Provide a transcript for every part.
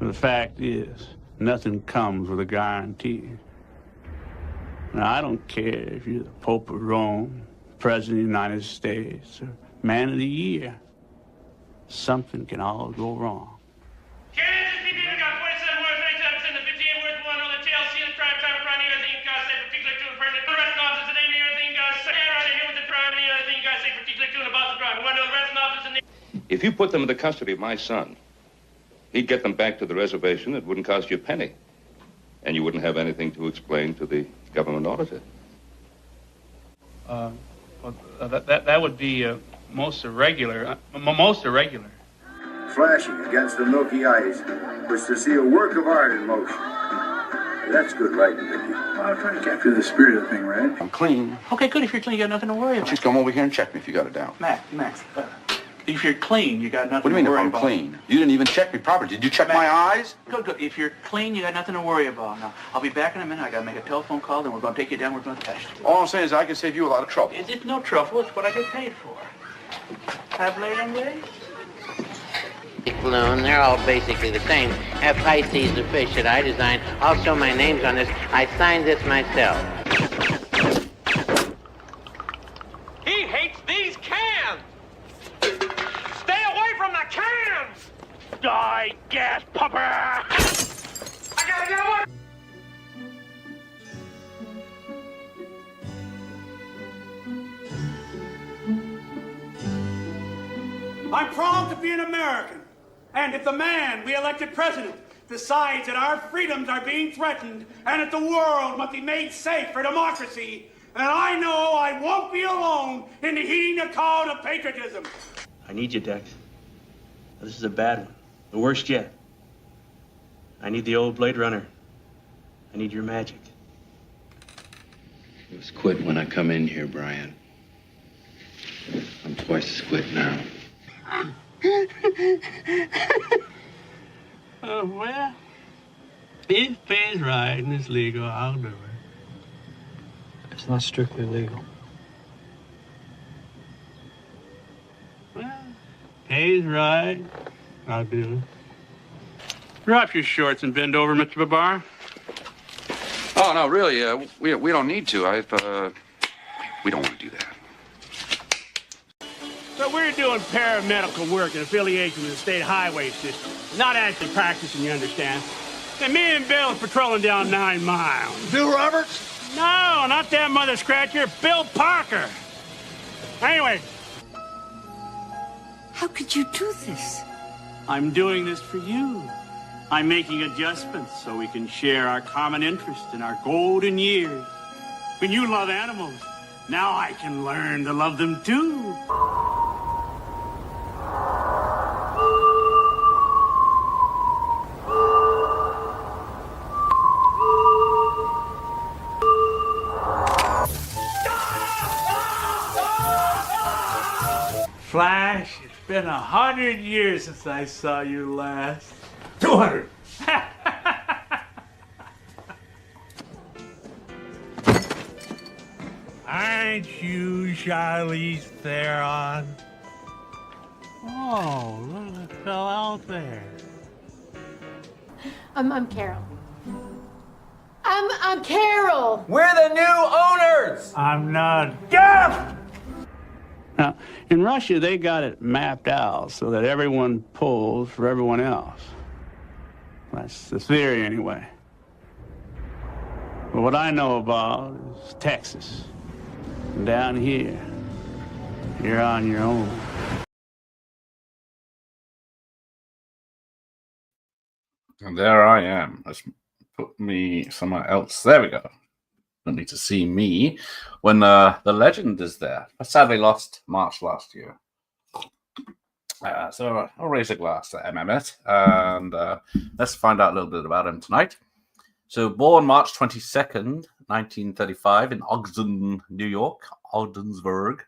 The fact is, nothing comes with a guarantee. Now, I don't care if you're the Pope of Rome, President of the United States, or Man of the Year. Something can all go wrong. If you put them in the custody of my son, he'd get them back to the reservation. It wouldn't cost you a penny. And you wouldn't have anything to explain to the government auditor. That would be most irregular. Most irregular. Flashing against the milky ice was to see a work of art in motion. That's good writing, Vicky. Well, I'm trying to capture the spirit of the thing, Red. I'm clean. Okay, good. If you're clean, you got nothing to worry about. Just come over here and check me if you got it down. Max, if you're clean, you got nothing What do you mean to worry if I'm about. clean? You didn't even check me properly. Did you check my eyes? Good. If you're clean, you got nothing to worry about. Now, I'll be back in a minute. I got to make a telephone call, then we're going to take you down. We're going to test you. All I'm saying is I can save you a lot of trouble. It's no trouble. It's what I get paid for. Have late days? Balloon, they're all basically the same. Have Pisces, the fish that I designed. I'll show my names on this. I signed this myself. He hates these cans! Stay away from the cans! Die, gas pumper! I gotta get away! I'm proud to be an American. And if the man we elected president decides that our freedoms are being threatened and that the world must be made safe for democracy, then I know I won't be alone in heeding the call of patriotism. I need you, Dex. This is a bad one. The worst yet. I need the old Blade Runner. I need your magic. It was quit when I come in here, Brian. I'm twice as quit now. Well, if it pays right and it's legal, I'll do it. It's not strictly legal. Well, pays right, I'll do it. Drop your shorts and bend over, Mr. Babar. Oh, no, really, we don't need to. We don't want to do that. So we're doing paramedical work in affiliation with the state highway system. Not actually practicing, you understand. And me and Bill is patrolling down 9 miles. Bill Roberts? No, not that mother scratcher. Bill Parker. Anyway. How could you do this? I'm doing this for you. I'm making adjustments so we can share our common interest in our golden years. When you love animals, now I can learn to love them too. Flash, it's been 100 years since I saw you last. 200. Aren't you Charlize Theron? Oh, look what fell out there. I'm Carol. I'm Carol. We're the new owners! I'm not deaf! Now, in Russia, they got it mapped out so that everyone pulls for everyone else. That's the theory, anyway. But what I know about is Texas. And down here, you're on your own. And there I am. Let's put me somewhere else. There we go. Don't need to see me when the legend is there. I sadly lost March last year. So I'll raise a glass to Emmet and let's find out a little bit about him tonight. So born March 22nd, 1935 in Ogden, New York, Ogdensburg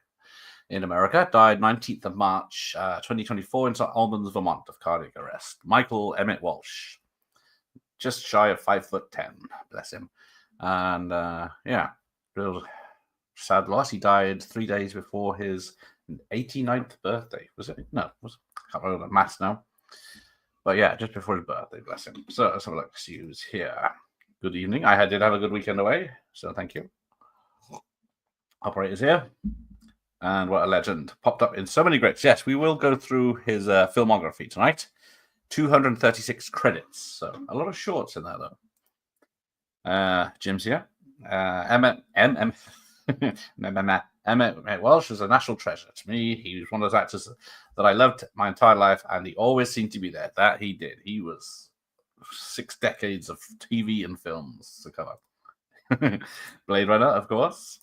in America. Died 19th of March 2024 in St. Albans, Vermont of cardiac arrest. Michael Emmet Walsh. Just shy of 5'10", bless him. And yeah, real sad loss. He died 3 days before his 89th birthday. Was it? No, I can't remember the maths now. But yeah, just before his birthday, bless him. So let's have a look. See who's here. Good evening. I did have a good weekend away, so thank you. Operator's here. And what a legend. Popped up in so many greats. Yes, we will go through his filmography tonight. 236 credits. So a lot of shorts in there, though. Jim's here. Emmet Walsh is a national treasure to me. He was one of those actors that I loved my entire life, and he always seemed to be there. That he did. He was 6 decades of TV and films to cover. Blade Runner, of course.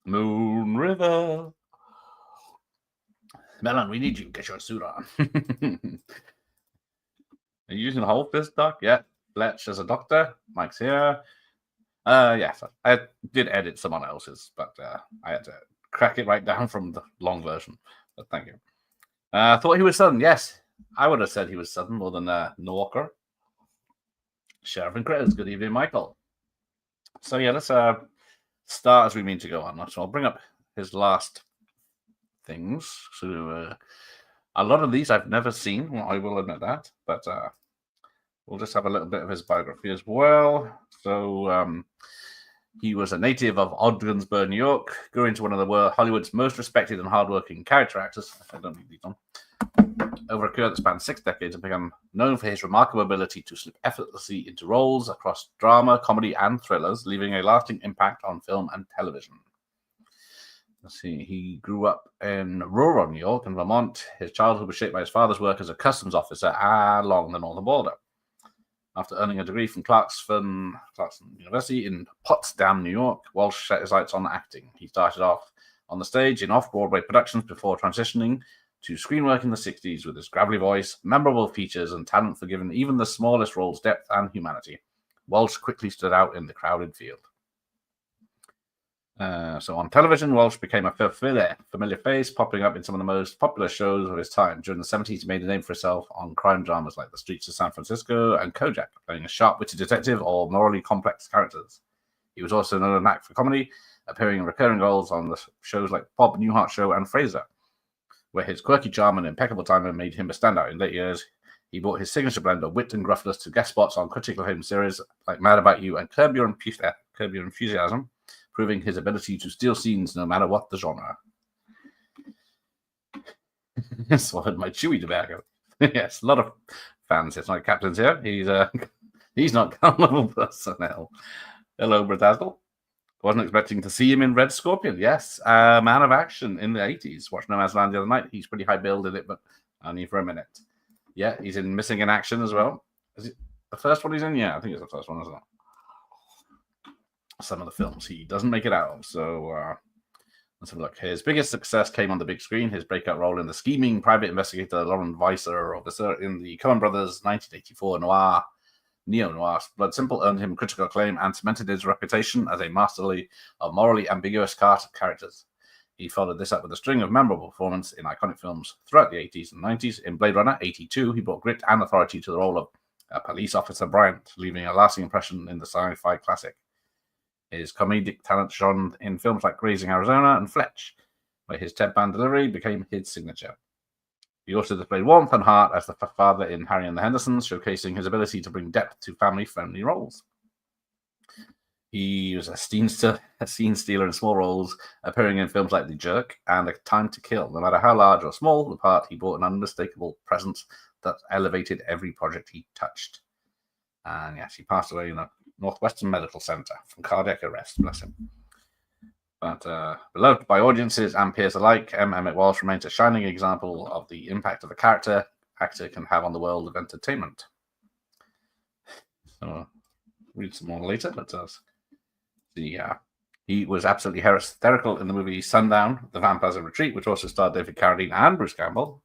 Moon River. Melon, we need you. Get your suit on. Are you using the whole fist, Doc? Yeah. Fletch as a doctor. Mike's here. Yes, I did edit someone else's, but I had to crack it right down from the long version. But thank you. Thought he was Southern. Yes, I would have said he was Southern more than Norker. Sheriff and Critters. Good evening, Michael. So yeah, let's start as we mean to go on. So I'll bring up his last things. So a lot of these I've never seen. Well, I will admit that, but we'll just have a little bit of his biography as well. So he was a native of Ogdensburg, New York, grew into one of Hollywood's most respected and hardworking character actors. I don't need these on. Over a career that spanned 6 decades and became known for his remarkable ability to slip effortlessly into roles across drama, comedy, and thrillers, leaving a lasting impact on film and television. Let's see, he grew up in rural New York and Vermont. His childhood was shaped by his father's work as a customs officer along the northern border. After earning a degree from Clarkson University in Potsdam, New York, Walsh set his sights on acting. He started off on the stage in off-Broadway productions before transitioning to screen work in the 60s with his gravelly voice, memorable features, and talent for giving even the smallest roles depth and humanity. Walsh quickly stood out in the crowded field. So on television, Walsh became a familiar face, popping up in some of the most popular shows of his time. During the 70s, he made a name for himself on crime dramas like The Streets of San Francisco and Kojak, playing a sharp-witted detective or morally complex characters. He was also known as an actor for comedy, appearing in recurring roles on the shows like Bob Newhart Show and Frasier, where his quirky charm and impeccable timing made him a standout. In late years, he brought his signature blend of wit and gruffness to guest spots on critical acclaimed series like Mad About You and Curb Your Enthusiasm, proving his ability to steal scenes no matter what the genre. Swallowed my chewy tobacco. Yes, a lot of fans. It's like Captain's here. He's not carnival personnel. Hello, Bradazzle. Wasn't expecting to see him in Red Scorpion. Yes, a man of action in the 80s. Watched Nomadland the other night. He's pretty high build in it, but only for a minute. Yeah, he's in Missing in Action as well. Is it the first one he's in? Yeah, I think it's the first one, isn't it? Some of the films he doesn't make it out of. So let's have a look. His biggest success came on the big screen. His breakout role in the scheming private investigator Lauren Weiser officer in the Coen Brothers' 1984 neo-noir Blood Simple earned him critical acclaim and cemented his reputation as a master of morally ambiguous cast of characters. He followed this up with a string of memorable performances in iconic films throughout the 80s and 90s. In Blade Runner 82, he brought grit and authority to the role of a police officer Bryant, leaving a lasting impression in the sci-fi classic. His comedic talent shone in films like Raising Arizona and Fletch, where his deadpan delivery became his signature. He also displayed warmth and heart as the father in Harry and the Hendersons, showcasing his ability to bring depth to family-friendly roles. He was a scene stealer in small roles, appearing in films like The Jerk and A Time to Kill. No matter how large or small the part, he brought an unmistakable presence that elevated every project he touched. And yes, he passed away in a Northwestern Medical Center from cardiac arrest, bless him. But beloved by audiences and peers alike, Emmet Walsh remains a shining example of the impact of a character actor can have on the world of entertainment. So, read some more later, but he was absolutely hysterical in the movie Sundown, The Vampire's Retreat, which also starred David Carradine and Bruce Campbell.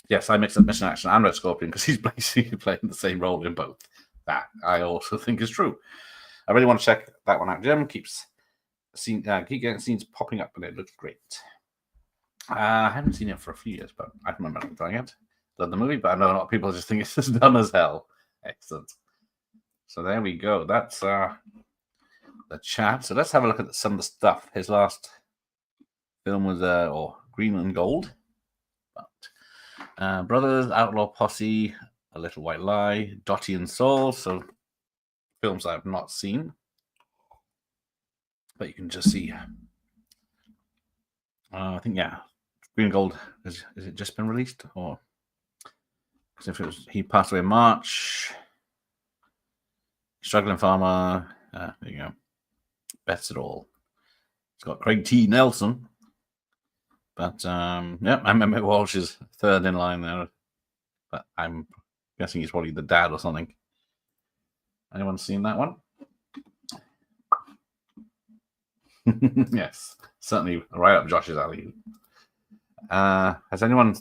Yes, I mixed up Mission Action and Red Scorpion because he's basically playing the same role in both. That I also think is true. I really want to check that one out. Jim keep getting scenes popping up, and it looks great. I haven't seen it for a few years, but I remember enjoying it. Love the movie, but I know a lot of people just think it's just done as hell. Excellent. So there we go. That's the chat. So let's have a look at some of the stuff. His last film was Green and Gold. But Brothers, Outlaw Posse, A Little White Lie, Dottie and Soul. So films I have not seen, but you can just see. I think Green and Gold is it just been released, or because if it was he passed away in March. Struggling Farmer. There you go. Bets it all. It's got Craig T. Nelson. But Emmet Walsh is third in line there. But I'm guessing he's probably the dad or something. Anyone seen that one? Yes, certainly right up Josh's alley. Has anyone?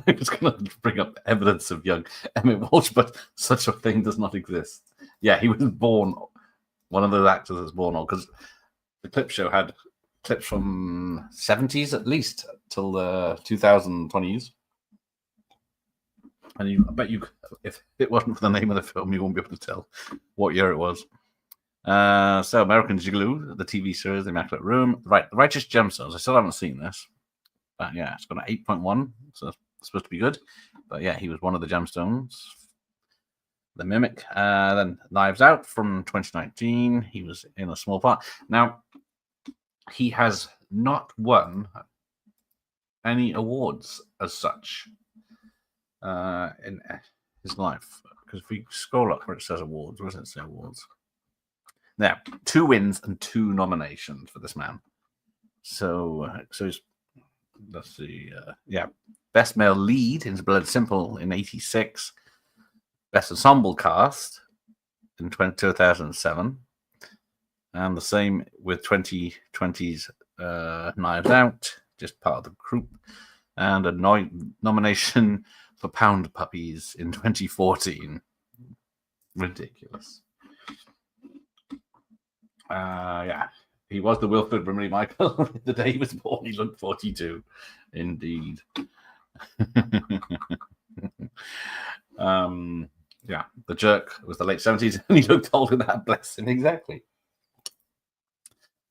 I was going to bring up evidence of young Emmet Walsh, but such a thing does not exist. Yeah, he was born. One of those actors that's born old, because the clip show had clips from 70s at least till the 2020s. And I bet you, if it wasn't for the name of the film, you won't be able to tell what year it was. So American Gigolo, the TV series, The Immaculate Room, right? The Righteous Gemstones. I still haven't seen this, but yeah, it's got an 8.1, so it's supposed to be good. But yeah, he was one of the Gemstones. The Mimic. Then Knives Out from 2019. He was in a small part. Now, he has not won any awards as such in his life. Because if we scroll up where it says awards, where does it say awards? Now, 2 wins and 2 nominations for this man. So he's, let's see, Best Male Lead in Blood Simple in 86. Best Ensemble Cast in 2007. And the same with 2020's Knives Out, just part of the group. And a nomination for Pound Puppies in 2014. Ridiculous. He was the Wilfred Brimley Michael. The day he was born, he looked 42. Indeed. The Jerk was the late 70s, and he looked older than that. Bless him, exactly.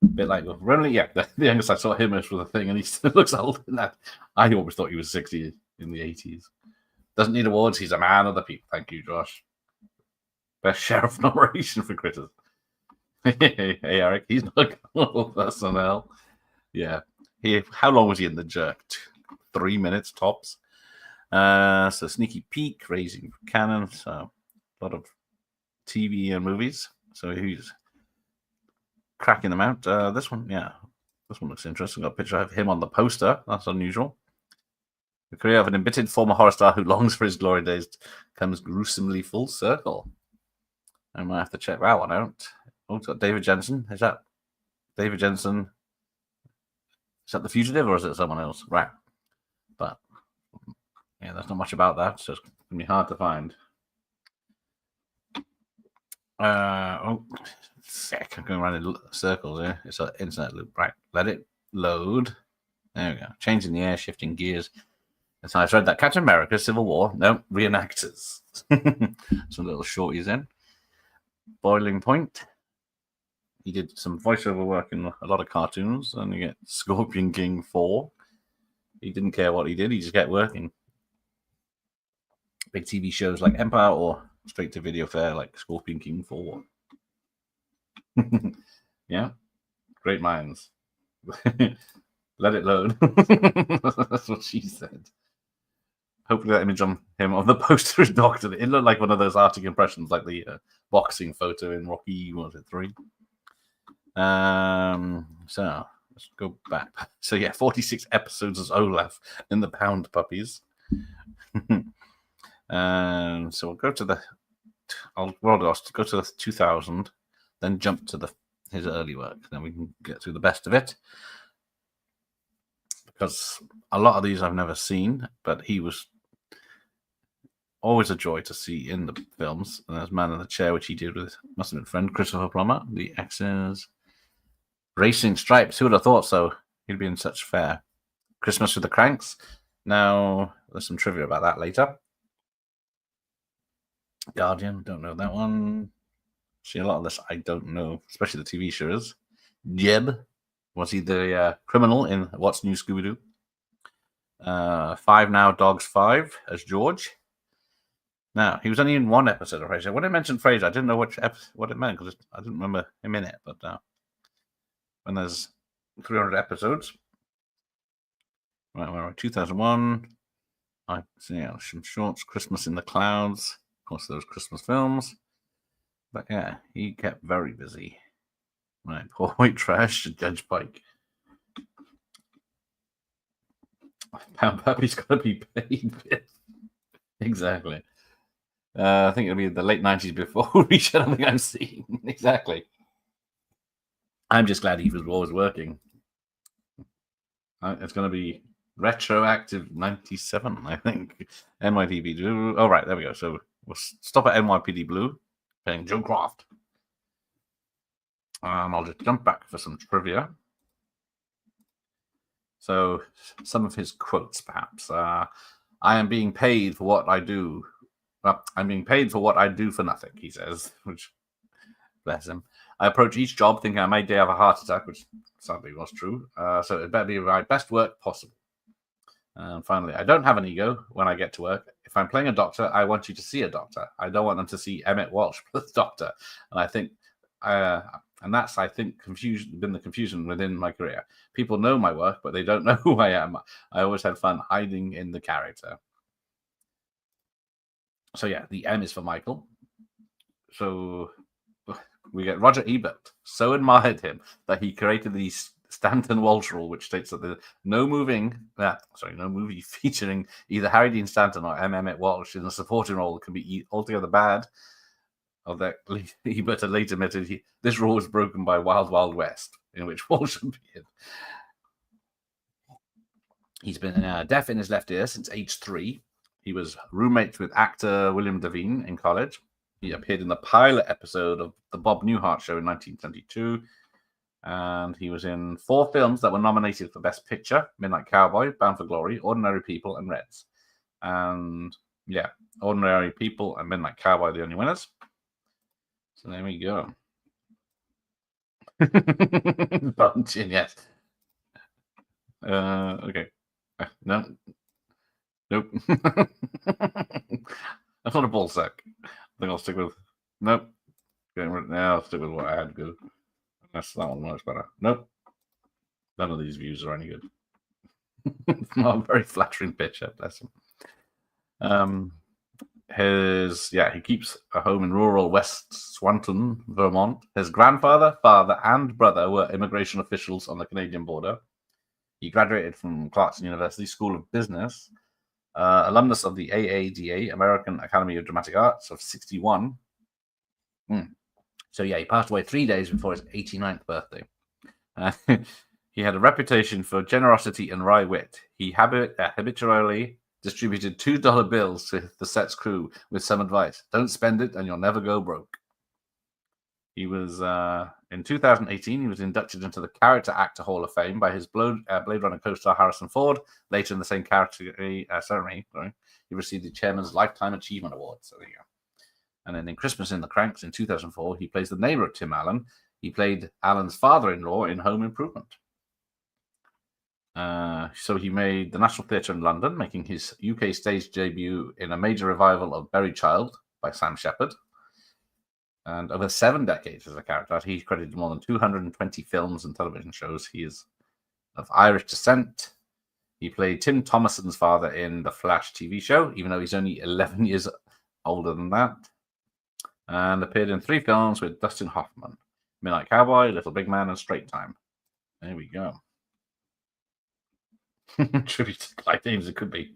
A bit like Wilfred Brimley. Yeah, the youngest I saw him was the thing, and he still looks older than that. I always thought he was 60 in the 80s. Doesn't need awards. He's a man of the people. Thank you, Josh. Best Sheriff nomination for Critters. Hey, Eric, he's not going personnel. Yeah. How long was he in The Jerk? 3 minutes tops. So Sneaky Peek, Raising Cannon. So a lot of TV and movies. So he's cracking them out. This one looks interesting. Got a picture of him on the poster. That's unusual. The career of an embittered former horror star who longs for his glory days comes gruesomely full circle. I might have to check that one out. Oh, it's got David Jensen. Is that David Jensen? Is that The Fugitive or is it someone else? Right. But yeah, there's not much about that, so it's going to be hard to find. Sick. I'm going around in circles here. It's an internet loop. Right. Let it load. There we go. Changing the air, shifting gears. And so I read that Captain America, Civil War. No, reenactors. Some little shorties in. Boiling Point. He did some voiceover work in a lot of cartoons, and you get Scorpion King 4. He didn't care what he did, he just kept working. Big TV shows like Empire or straight to video fare like Scorpion King 4. Yeah, great minds. Let it load. That's what she said. Hopefully that image on him on the poster is doctored. It looked like one of those Arctic impressions, like the boxing photo in Rocky, what was it, 3? So let's go back. So yeah, 46 episodes as Olaf in the Pound Puppies. So we'll go to the go to the 2000, then jump to his early work. Then we can get through the best of it. Because a lot of these I've never seen, but he was always a joy to see in the films. And there's Man in the Chair, which he did with must have been friend Christopher Plummer. The X's. Racing Stripes. Who would have thought so? He'd be in such fare. Christmas with the Cranks. Now, there's some trivia about that later. Guardian. Don't know that one. See, a lot of this I don't know, especially the TV shows. Jeb. Was he the criminal in What's New Scooby-Doo? Five Now Dogs 5 as George. Now, he was only in one episode of Frasier. When I mentioned Frasier, I didn't know what it meant because I didn't remember him in it. But when there's 300 episodes, right, 2001, I see some shorts, Christmas in the Clouds, of course, those Christmas films. But yeah, he kept very busy. Right, Poor White Trash, Judge Pike. Pound Puppy's got to be paid. Exactly. I think it'll be the late 90s before we reach anything I've seen. Exactly. I'm just glad he was always working. It's going to be retroactive 97, I think. NYPD Blue. Oh, right, there we go. So we'll stop at NYPD Blue, playing Joe Croft. I'll just jump back for some trivia. So some of his quotes, perhaps. I am being paid for what I do. Well, I'm being paid for what I do for nothing, he says, which, bless him. I approach each job thinking I may have a heart attack, which sadly was true. So it better be my best work possible. And finally, I don't have an ego when I get to work. If I'm playing a doctor, I want you to see a doctor. I don't want them to see Emmet Walsh plus doctor. And I think, and that's, I think, been the confusion within my career. People know my work, but they don't know who I am. I always had fun hiding in the character. So yeah, the M is for Michael. So we get Roger Ebert. So admired him that he created the Stanton-Walsh rule, which states that no movie featuring either Harry Dean Stanton or Emmet Walsh in a supporting role can be altogether bad. Although Ebert had later admitted this rule was broken by Wild Wild West, in which Walsh appeared. He's been deaf in his left ear since age 3. He was roommates with actor William Devine in college. He appeared in the pilot episode of The Bob Newhart Show in 1972. And he was in 4 films that were nominated for Best Picture: Midnight Cowboy, Bound for Glory, Ordinary People, and Reds. And yeah, Ordinary People and Midnight Cowboy are the only winners. So there we go. Bunching, yes. Okay. No. Nope. That's not a ball sack. I think I'll stick with. Nope. I'll stick with what I had to go. That's that one much better. Nope. None of these views are any good. It's not a very flattering picture, bless him. He keeps a home in rural West Swanton, Vermont. His grandfather, father, and brother were immigration officials on the Canadian border. He graduated from Clarkson University School of Business, alumnus of the AADA, American Academy of Dramatic Arts, of 61. So yeah, he passed away 3 days before his 89th birthday. He had a reputation for generosity and wry wit. He habitually distributed $2 bills to the set's crew with some advice: don't spend it and you'll never go broke. He was, in 2018, he was inducted into the Character Actor Hall of Fame by his Blade Runner co-star Harrison Ford. Later in the same ceremony, he received the Chairman's Lifetime Achievement Award. So there you go. And then in Christmas in the Cranks in 2004, he plays the neighbor of Tim Allen. He played Allen's father-in-law in Home Improvement. So he made the National Theatre in London, making his UK stage debut in a major revival of Buried Child by Sam Shepard. And over 7 decades as a character, he's credited more than 220 films and television shows. He is of Irish descent. He played Tim Thomason's father in the Flash TV show, even though he's only 11 years older than that. And appeared in 3 films with Dustin Hoffman: Midnight Cowboy, Little Big Man, and Straight Time. There we go. Tribute to Clyde James, it could be.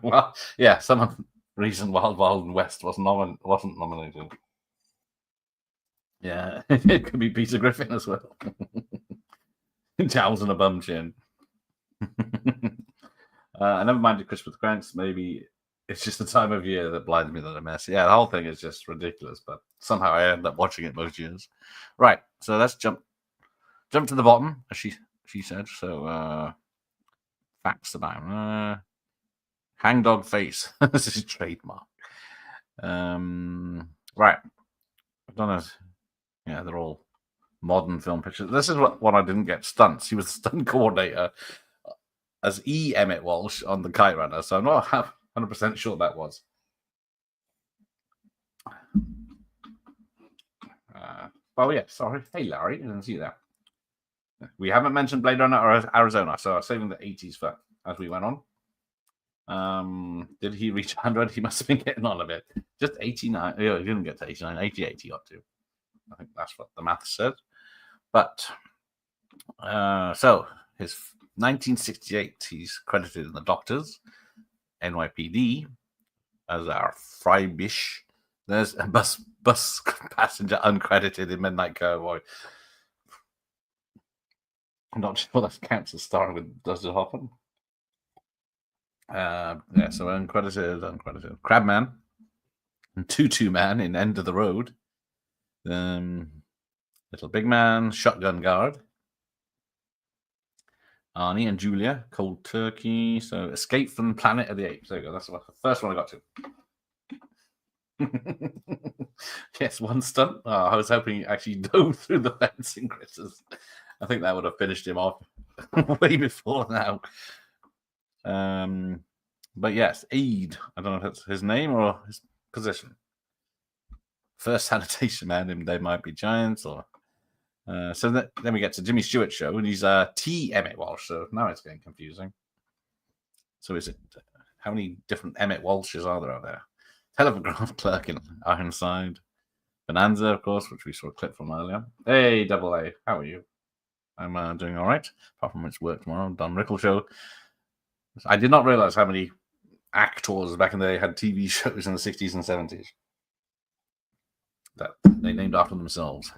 Well, yeah, some reason Wild Wild West wasn't nominated. Yeah, it could be Peter Griffin as well. Jowls and a bum chin. I never minded Christmas Cranks. Maybe it's just the time of year that blinds me that I miss. Yeah, the whole thing is just ridiculous, but somehow I end up watching it most years. Right, so let's jump to the bottom, as she said. So facts about Hangdog Face. This is trademark. Right, I've done it. Yeah, they're all modern film pictures. This is what I didn't get: stunts. He was the stunt coordinator as E. Emmet Walsh on the Kite Runner, so I'm not 100% sure that was. Oh, yeah, sorry. Hey, Larry, I didn't see that. We haven't mentioned Blade Runner or Arizona, so I was saving the 80s for as we went on. Did he reach 100? He must have been getting on a bit. Just 89. Yeah, he didn't get to 89. 88 he got to. I think that's what the math said. But, so, his 1968, he's credited in The Doctors, NYPD, as our Freibisch. There's a bus passenger uncredited in Midnight Cowboy. I'm not sure that counts as starring with Dustin Hoffman. Yeah, so uncredited. Crabman and Tutu Man in End of the Road. Little Big Man, Shotgun Guard. Arnie and Julia, Cold Turkey. So Escape from Planet of the Apes. There you go. That's the first one I got to. Yes, one stunt. Oh, I was hoping he actually dove through the fencing, Chris's. I think that would have finished him off way before now. But yes, Eid. I don't know if that's his name or his position. First sanitation man in They Might Be Giants, or so then we get to Jimmy Stewart's show, and he's T. Emmet Walsh. So now it's getting confusing. So is it how many different Emmet Walshes are there out there? Telegraph clerk in Ironside. Bonanza, of course, which we saw a clip from earlier. Hey, Double A, how are you? I'm doing all right, apart from it's work tomorrow. Don Rickles show. I did not realize how many actors back in the day had TV shows in the 60s and 70s that they named after themselves.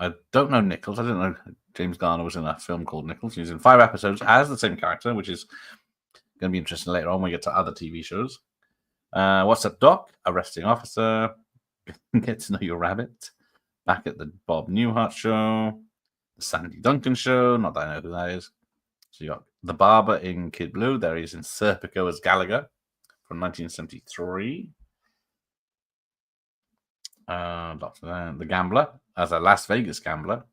I don't know Nichols. I didn't know James Garner was in a film called Nichols. He was in 5 episodes as the same character, which is going to be interesting later on when we get to other TV shows. What's Up, Doc? Arresting Officer. Get to Know Your Rabbit. Back at the Bob Newhart Show. The Sandy Duncan Show. Not that I know who that is. So you got The Barber in Kid Blue. There he is in Serpico as Gallagher from 1973. The Gambler as a Las Vegas gambler.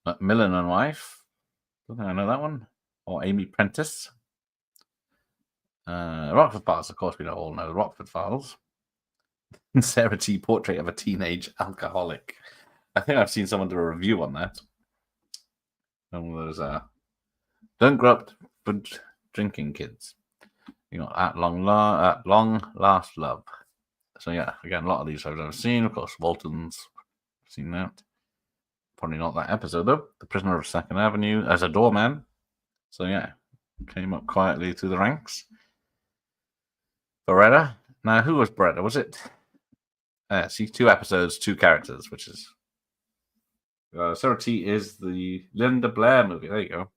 Macmillan and Wife. Don't think I know that one. Or Amy Prentice. Rockford Files, of course, we all know the Rockford Files. Sarah T. Portrait of a Teenage Alcoholic. I think I've seen someone do a review on that. One of those Don't Grow Up for Drinking Kids. You know, At Long Last Love. So yeah, again, a lot of these I've never seen. Of course, Walton's seen that. Probably not that episode though. The Prisoner of Second Avenue as a doorman. So yeah, came up quietly through the ranks. Beretta. Now, who was Beretta? Was it? See, 2 episodes, 2 characters, which is Sarah T is the Linda Blair movie. There you go.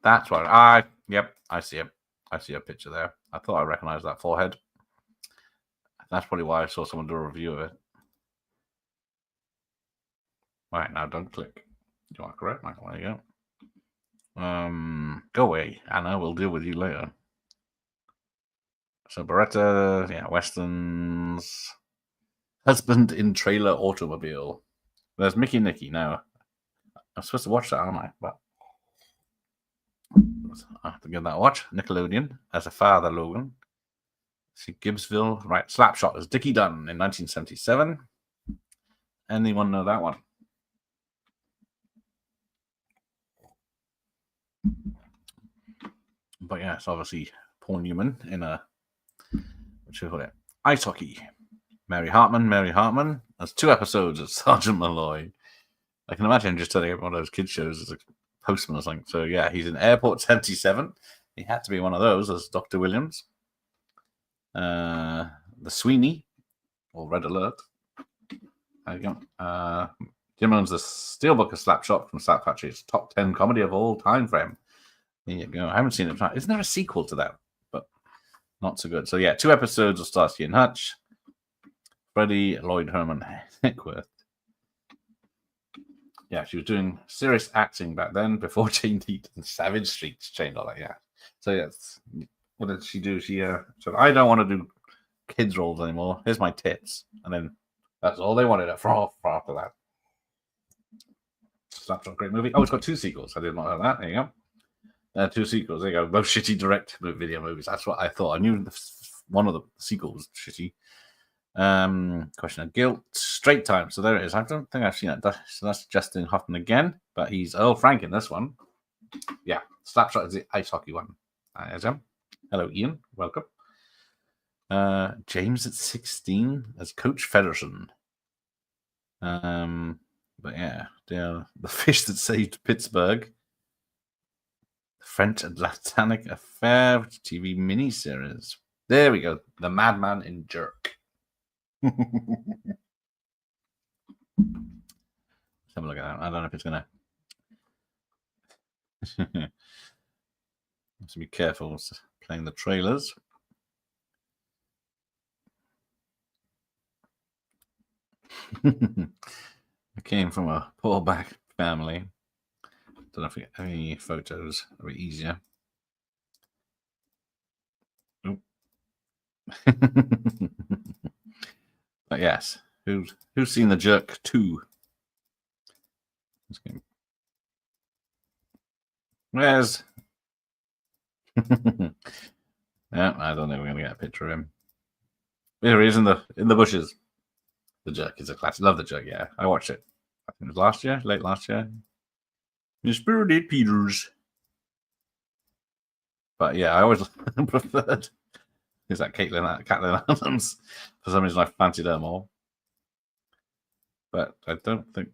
That's right. Yep, I see him. I see a picture there. I thought I recognized that forehead. That's probably why I saw someone do a review of it. All right, now don't click. You are correct, Michael. There you go. Go away, Anna. We'll deal with you later. So Beretta, yeah, Westerns. Husband in Trailer Automobile. There's Mickey Nicky now. I'm supposed to watch that, aren't I? But I have to give that a watch. Nickelodeon as a Father Logan. See Gibbsville. Right, Slapshot as Dickie Dunn in 1977. Anyone know that one? But yeah, it's obviously Paul Newman in a what should we call it? Ice Hockey. Mary Hartman. There's 2 episodes of Sergeant Malloy. I can imagine just turning up one of those kids shows as a postman or something. So yeah, he's in Airport 77. He had to be one of those as Dr. Williams. The Sweeney or Red Alert. There you go. Jim owns the Steelbook of Slapshot from Slap Factory's top 10 comedy of all time frame. There you go. I haven't seen it. Isn't there a sequel to that? But not so good. So yeah, 2 episodes of Starsky and Hutch. Freddie Lloyd Herman Hickworth. Yeah, she was doing serious acting back then before Jane Heat and Savage Streets changed all that. Yeah. So yes, what did she do? She said, "I don't want to do kids roles anymore. Here's my tits," and then that's all they wanted for after that. Slapshot, great movie. Oh, it's got 2 sequels. I did not know that. There you go. 2 sequels. There you go. Both shitty direct video movies. That's what I thought. I knew one of the sequels was shitty. Question of Guilt. Straight Time. So there it is. I don't think I've seen it. So that's Justin Hoffman again, but he's Earl Frank in this one. Yeah. Slapshot is the ice hockey one. There's him. Hello, Ian. Welcome. James at 16 as Coach Federson. But yeah, the fish that saved Pittsburgh. The French Atlantic Affair TV miniseries. There we go. The Madman in Jerk. Let's have a look at that. I don't know if it's gonna. Have to be careful playing the trailers. I came from a poor back family. Don't know if we get any photos. It'll be easier. But yes, who's seen The Jerk 2? Where's? Yeah, I don't think we're gonna get a picture of him. Here he is in the bushes. The Jerk is a classic. Love The Jerk. Yeah, I watched it. I think it was late last year. Spirited Peters. But yeah, I always preferred. Is that Caitlin Adams? For some reason, I fancied her more. But I don't think.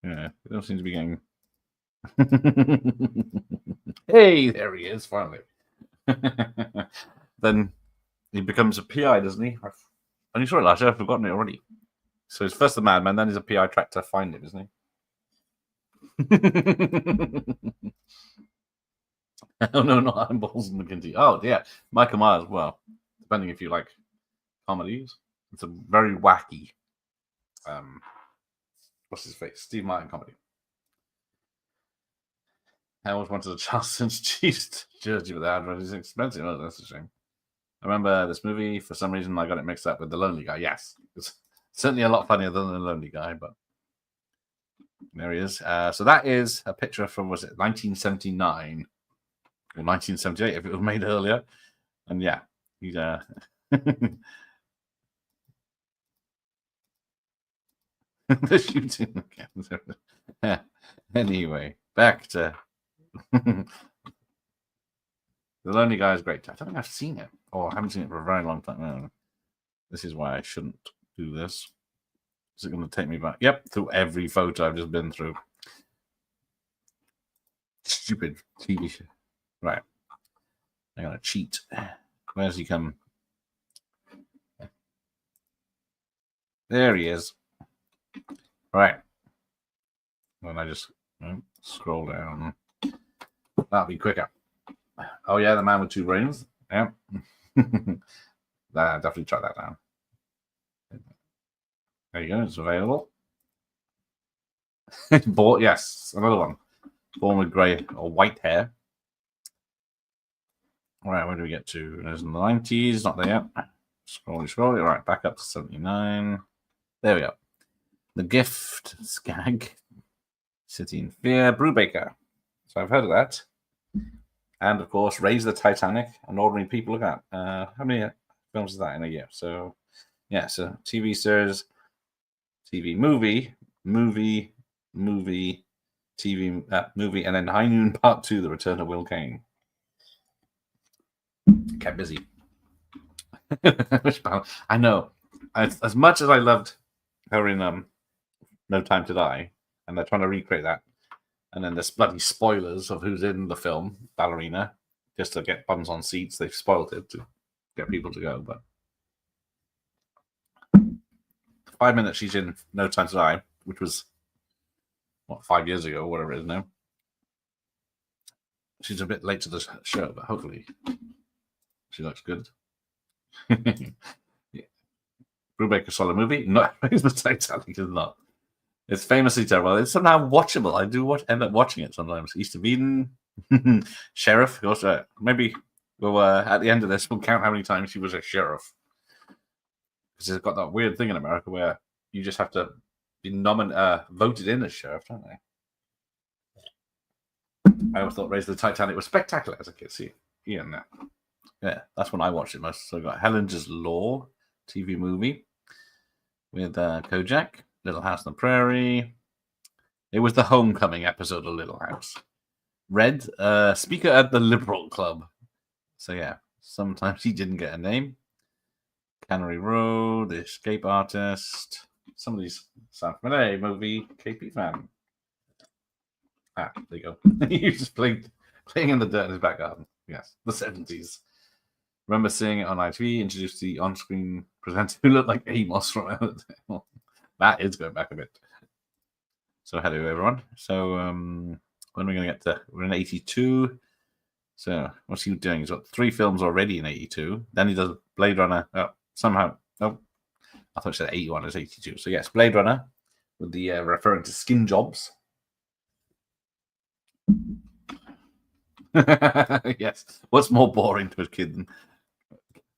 Yeah, it don't seem to be getting. Hey, there he is, finally. Then he becomes a PI, doesn't he? I only saw it last year, I've forgotten it already. So he's first the madman, then he's a PI track to find him, isn't he? Oh no, not Adam Balls and McGinty. Oh yeah, Michael Myers. Well, depending if you like comedies, it's a very wacky. What's his face? Steve Martin comedy. I always wanted a Charleston's cheese jersey with the advert. It's expensive. Oh, that's a shame. I remember this movie. For some reason, I got it mixed up with The Lonely Guy. Yes, it's certainly a lot funnier than The Lonely Guy, but there he is. So that is a picture from, was it 1979 or 1978 if it was made earlier? And yeah, he's the shooting again. Anyway, back to The Lonely Guy is great. I don't think I've seen it, or I haven't seen it for a very long time. No. This is why I shouldn't do this. Is it going to take me back? Yep, through every photo I've just been through. Stupid TV show. Right. I'm going to cheat. Where's he come? There he is. Right. When I just scroll down. That'll be quicker. Oh, yeah, the man with two brains. Yeah. Definitely try that down. There you go. It's available. Yes, another one. Born with grey or white hair. All right, where do we get to? There's in the 90s. Not there yet. Scroll. All right, back up to 79. There we go. The Gift, Skag, City in Fear, Brubaker. So I've heard of that. And of course, Raise the Titanic and Ordinary People. Look at that. How many films is that in a year? So, yeah, so TV series, TV movie, TV movie, and then High Noon Part 2, The Return of Will Kane. Kept busy. I know. As much as I loved her in No Time to Die, and they're trying to recreate that, and then there's bloody spoilers of who's in the film, Ballerina, just to get bums on seats. They've spoiled it to get people to go. But 5 minutes she's in No Time to Die, which was, 5 years ago, or whatever it is now. She's a bit late to the show, but hopefully she looks good. Yeah. Brubaker saw the movie. No, the Titanic is not. It's famously terrible. It's somehow watchable. I do end up watching it sometimes. East of Eden, Sheriff. Goes maybe we'll at the end of this we'll count how many times she was a sheriff. Because it's got that weird thing in America where you just have to be voted in as sheriff, don't they? I always thought Raise the Titanic was spectacular as a kid. See, Ian now. Yeah, that's when I watched it most. So I got Helen's Law TV movie with Kojak, Little House on the Prairie. It was the homecoming episode of Little House. Red, speaker at the Liberal Club. So yeah, sometimes he didn't get a name. Cannery Row, The Escape Artist. Some of these sound familiar. Movie, KP fan. Ah, there you go. He was just playing in the dirt in his back garden. Yes, the 70s. Remember seeing it on ITV, introduced the on-screen presenter who looked like Amos from Emmet. That is going back a bit. So hello, everyone. So when are we going to get to? We're in 82. So what's he doing? He's got 3 films already in 82. Then he does Blade Runner. Oh, somehow. Oh, I thought it said 81 is 82. So yes, Blade Runner with the referring to skin jobs. Yes. What's more boring to a kid than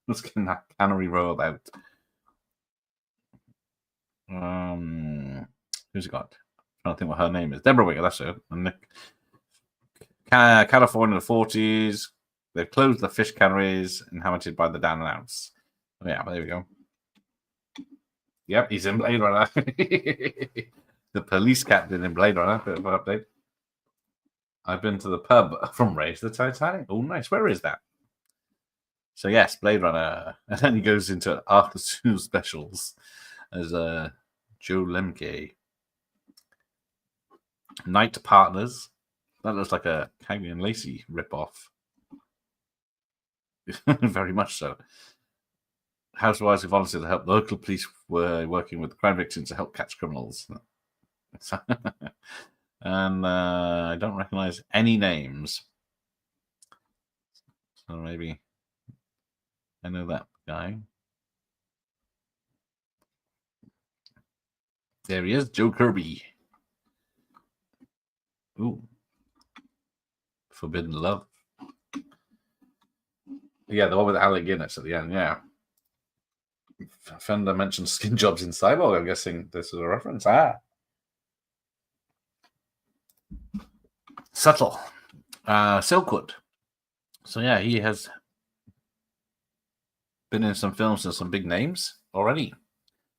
what's Cannery Row about? Who's it got? I don't think what her name is. Deborah Winger, that's her. And California in the 40s. They've closed the fish canneries inhabited by the Dan Louts. Oh, yeah, there we go. Yep, he's in Blade Runner. The police captain in Blade Runner. Bit of an update. I've been to the pub from Raise the Titanic. Oh, nice. Where is that? So, yes, Blade Runner. And then he goes into After School Specials as Joe Lemke. Night Partners. That looks like a Cagney and Lacey ripoff. Very much so. Housewives who volunteered to help local police were working with crime victims to help catch criminals. And I don't recognize any names. So maybe I know that guy. There he is, Joe Kirby. Ooh. Forbidden Love. Yeah, the one with Alec Guinness at the end, yeah. Fender mentioned skin jobs in Cyborg. I'm guessing this is a reference. Subtle. Silkwood. So yeah, he has been in some films and some big names already.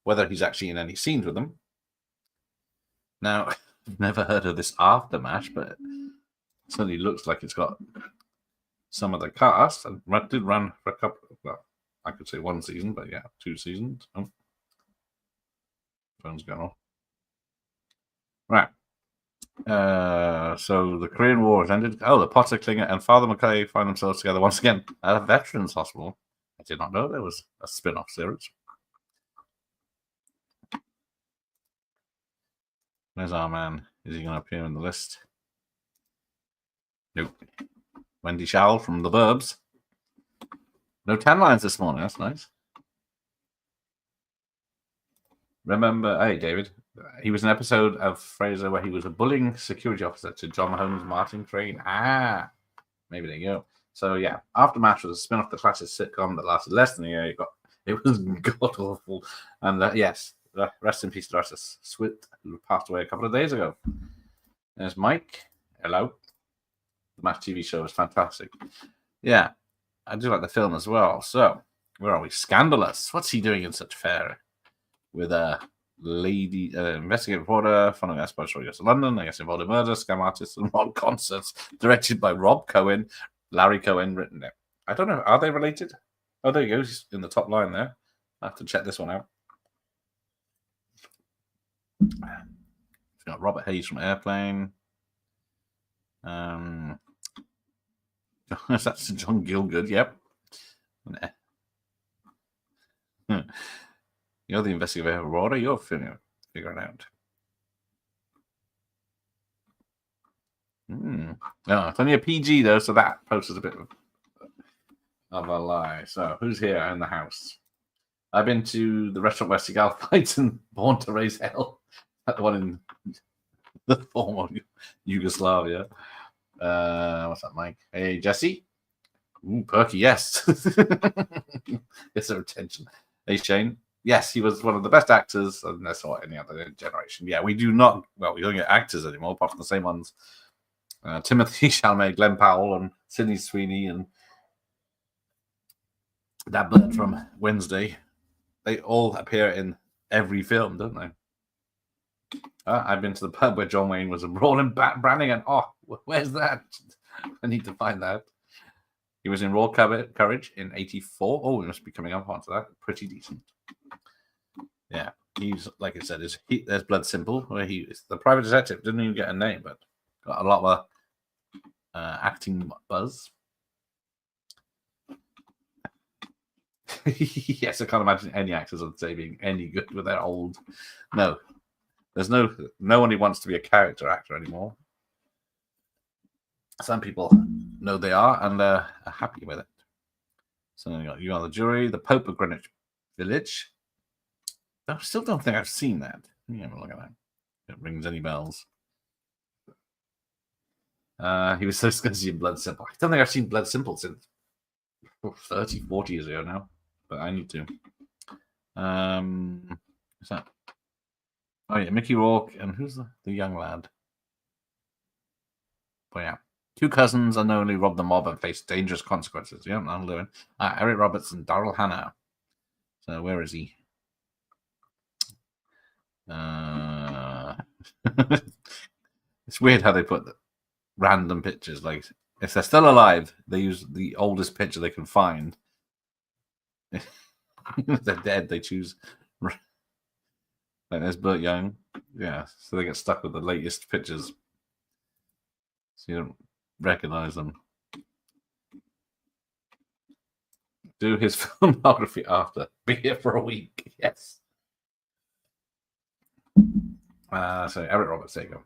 Whether he's actually in any scenes with them. Now, I've never heard of this Aftermath, but it certainly looks like it's got some of the cast. And it did run for a couple, well, I could say 1 season, but yeah, 2 seasons. Oh. Phone's going off. Right. So the Korean War has ended. Oh, the Potter, Klinger, and Father McClay find themselves together once again at a veterans hospital. I did not know there was a spin-off series. Where's our man? Is he going to appear in the list? Nope. Wendy Showell from The Burbs. No 10 lines this morning. That's nice. Remember, hey, David, he was an episode of Fraser where he was a bullying security officer to John Holmes' Martin Crane. Maybe there you go. So, yeah, Aftermath was a spin-off of the classic sitcom that lasted less than a year. It was god-awful. And, yes, rest in peace to Russ Swit, who passed away a couple of days ago. There's Mike. Hello. The MASH TV show was fantastic. Yeah, I do like the film as well. So, where are we? Scandalous. What's he doing in such fare? With a lady, investigative reporter, following us by Story Goes to London, I guess involved in murder, scam artists, and rock concerts, directed by Rob Cohen, Larry Cohen, written there. I don't know, are they related? Oh, there you go, he's in the top line there. I have to check this one out. We've got Robert Hayes from Airplane. That's John Gielgud, yep. You're the investigative reporter. You're figuring out. Oh, it's only a PG though, so that poses a bit of a lie. So, who's here in the house? I've been to the restaurant where Seagal fights and Born to Raise Hell. That one in the former Yugoslavia. What's up, Mike? Hey, Jesse. Ooh, Perky, yes. Gets their attention. Hey, Shane. Yes, he was one of the best actors, and that's not any other generation. Yeah, we do not. Well, we don't get actors anymore, apart from the same ones Timothy Chalamet, Glenn Powell, and Sydney Sweeney, and that bird from Wednesday. They all appear in every film, don't they? I've been to the pub where John Wayne was rolling Brannigan. Oh, where's that? I need to find that. He was in Raw Courage in '84. Oh, we must be coming up onto that. Pretty decent. Yeah, he's, like I said, there's Blood Simple, where he is the private detective. Didn't even get a name, but got a lot of acting buzz. Yes, I can't imagine any actors on say being any good with their old. No, there's no one who wants to be a character actor anymore. Some people know they are and are happy with it. So you are the jury, the Pope of Greenwich Village. I still don't think I've seen that. Let me have a look at that. If it rings any bells. He was so scuzzy in Blood Simple. I don't think I've seen Blood Simple since 30, 40 years ago now. But I need to. What's that? Oh yeah, Mickey Rourke and who's the young lad? But yeah, two cousins unknowingly rob the mob and face dangerous consequences. Yeah, I'm doing. Eric Roberts and Daryl Hannah. So where is he? It's weird how they put random pictures. Like if they're still alive, they use the oldest picture they can find. If they're dead, they choose. Like there's Burt Young, yeah. So they get stuck with the latest pictures, so you don't recognize them. Do his filmography after. Be here for a week. Yes. So Eric Roberts, there you go.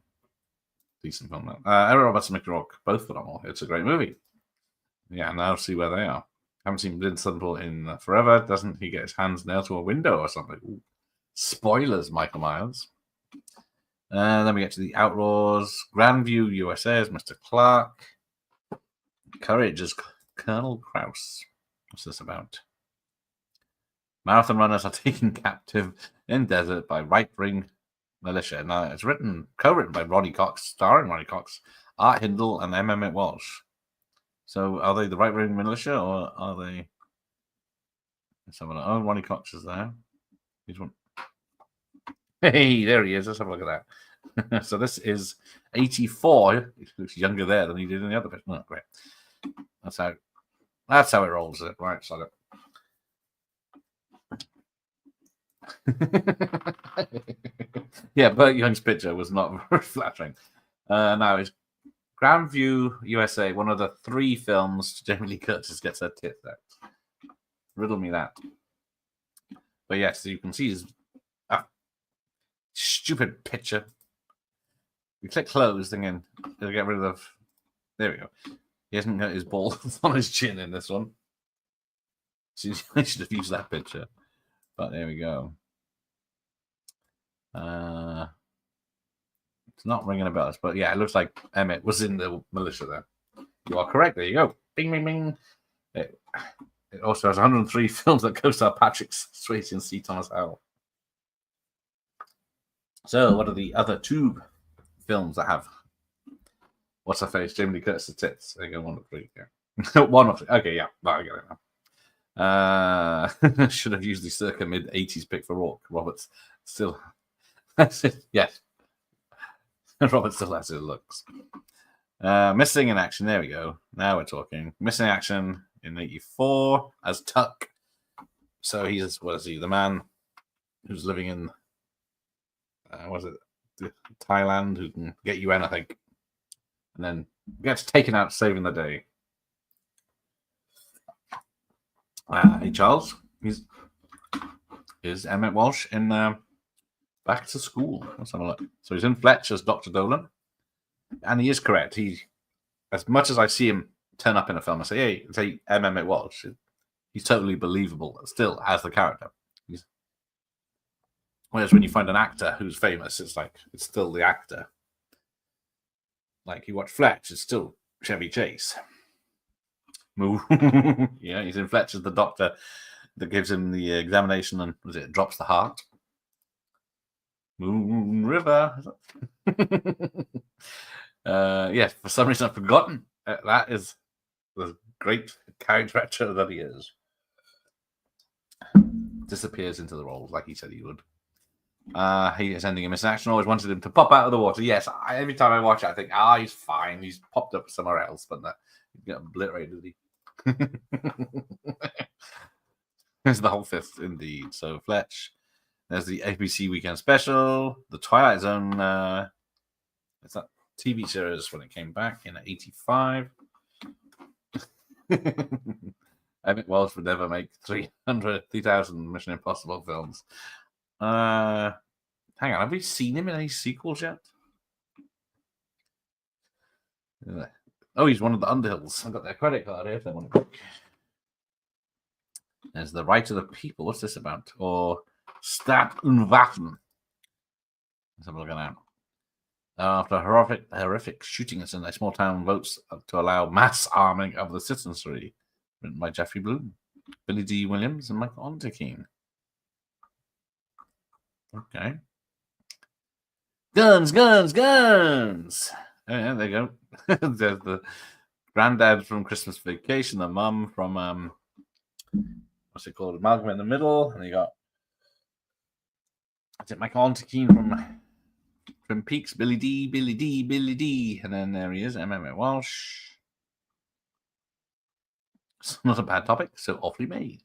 Decent film. Eric Roberts and Mickey Rourke, both phenomenal. It's a great movie. Yeah, now see where they are. Haven't seen Blood Simple in forever. Doesn't he get his hands nailed to a window or something? Ooh. Spoilers, Michael Myers. Then we get to the Outlaws. Grandview, USA is Mr. Clark. Courage is Colonel Krause. What's this about? Marathon runners are taken captive in desert by right-wing militia. Now, it's co-written by Ronnie Cox, starring Ronnie Cox, Art Hindle, and Emmet Walsh. So, are they the right-wing militia, or are they... Someone... Oh, Ronnie Cox is there. He's one... Hey, there he is. Let's have a look at that. So, this is 84. He looks younger there than he did in the other picture. No, great. That's how it rolls. It right, so yeah, Burt Young's picture was not very flattering. Now, it's Grandview, USA, one of the 3 films Jamie Lee Curtis gets her tits out. Riddle me that. But yes, so you can see his stupid picture. You click close, thinking it'll get rid of. There we go. He hasn't got his balls on his chin in this one. So I should have used that picture. But there we go. It's not ringing a bell, but yeah, it looks like Emmet was in the militia there. You are correct. There you go. Bing, bing, bing. It also has 103 films that co-star Patrick Swayze and C. Thomas Howell. So, what are the other 2 films that have what's her face? Jamie Lee Curtis' tits. There you go. 1 of 3. Yeah. 1 of 3. Okay, yeah. Well, I get it now. Should have used the circa mid-80s pick for Rourke. Roberts still. Yes. Robert still has his looks. Missing in action. There we go. Now we're talking. Missing action in 84 as Tuck. So he's, what is he? The man who's living in, Thailand, who can get you anything. And then gets taken out saving the day. Hey, Charles. Is Emmet Walsh in Back to School? Let's have a look. So he's in Fletch as Dr. Dolan. And he is correct. He, as much as I see him turn up in a film, I say, hey, say Emmet Walsh. He's totally believable still as the character. Whereas when you find an actor who's famous, it's like, it's still the actor. Like you watch Fletch, it's still Chevy Chase. Yeah, he's in Fletch as the doctor that gives him the examination and drops the heart. Moon River. Yes, for some reason I've forgotten. That is the great character actor that he is. Disappears into the roles like he said he would. He is ending a missing action. Always wanted him to pop out of the water. Yes, every time I watch it, I think, he's fine. He's popped up somewhere else, but that he got obliterated. There's the whole fifth, indeed. So Fletch. There's the ABC Weekend Special. The Twilight Zone. It's that TV series when it came back in '85. Emmet Walsh would never make 3,000 Mission Impossible films. Hang on, have we seen him in any sequels yet? Oh, he's one of the Underhills. I've got their credit card here if they want to book. There's The Right of the People. What's this about? Or Stadt und Waffen. Let's have a look at that. After horrific shootings in a small town votes to allow mass arming of the citizenry. Written by Jeffrey Bloom, Billy D. Williams, and Michael Ontekin. Okay. Guns, guns, guns! Oh, yeah, there you go. There's the granddad from Christmas Vacation, the mum from, what's it called? Malcolm in the Middle. And you got, is it Michael Ontekin from Twin Peaks? Billy D, Billy D, Billy D. And then there he is, Emmet Walsh. It's not a bad topic, so awfully made.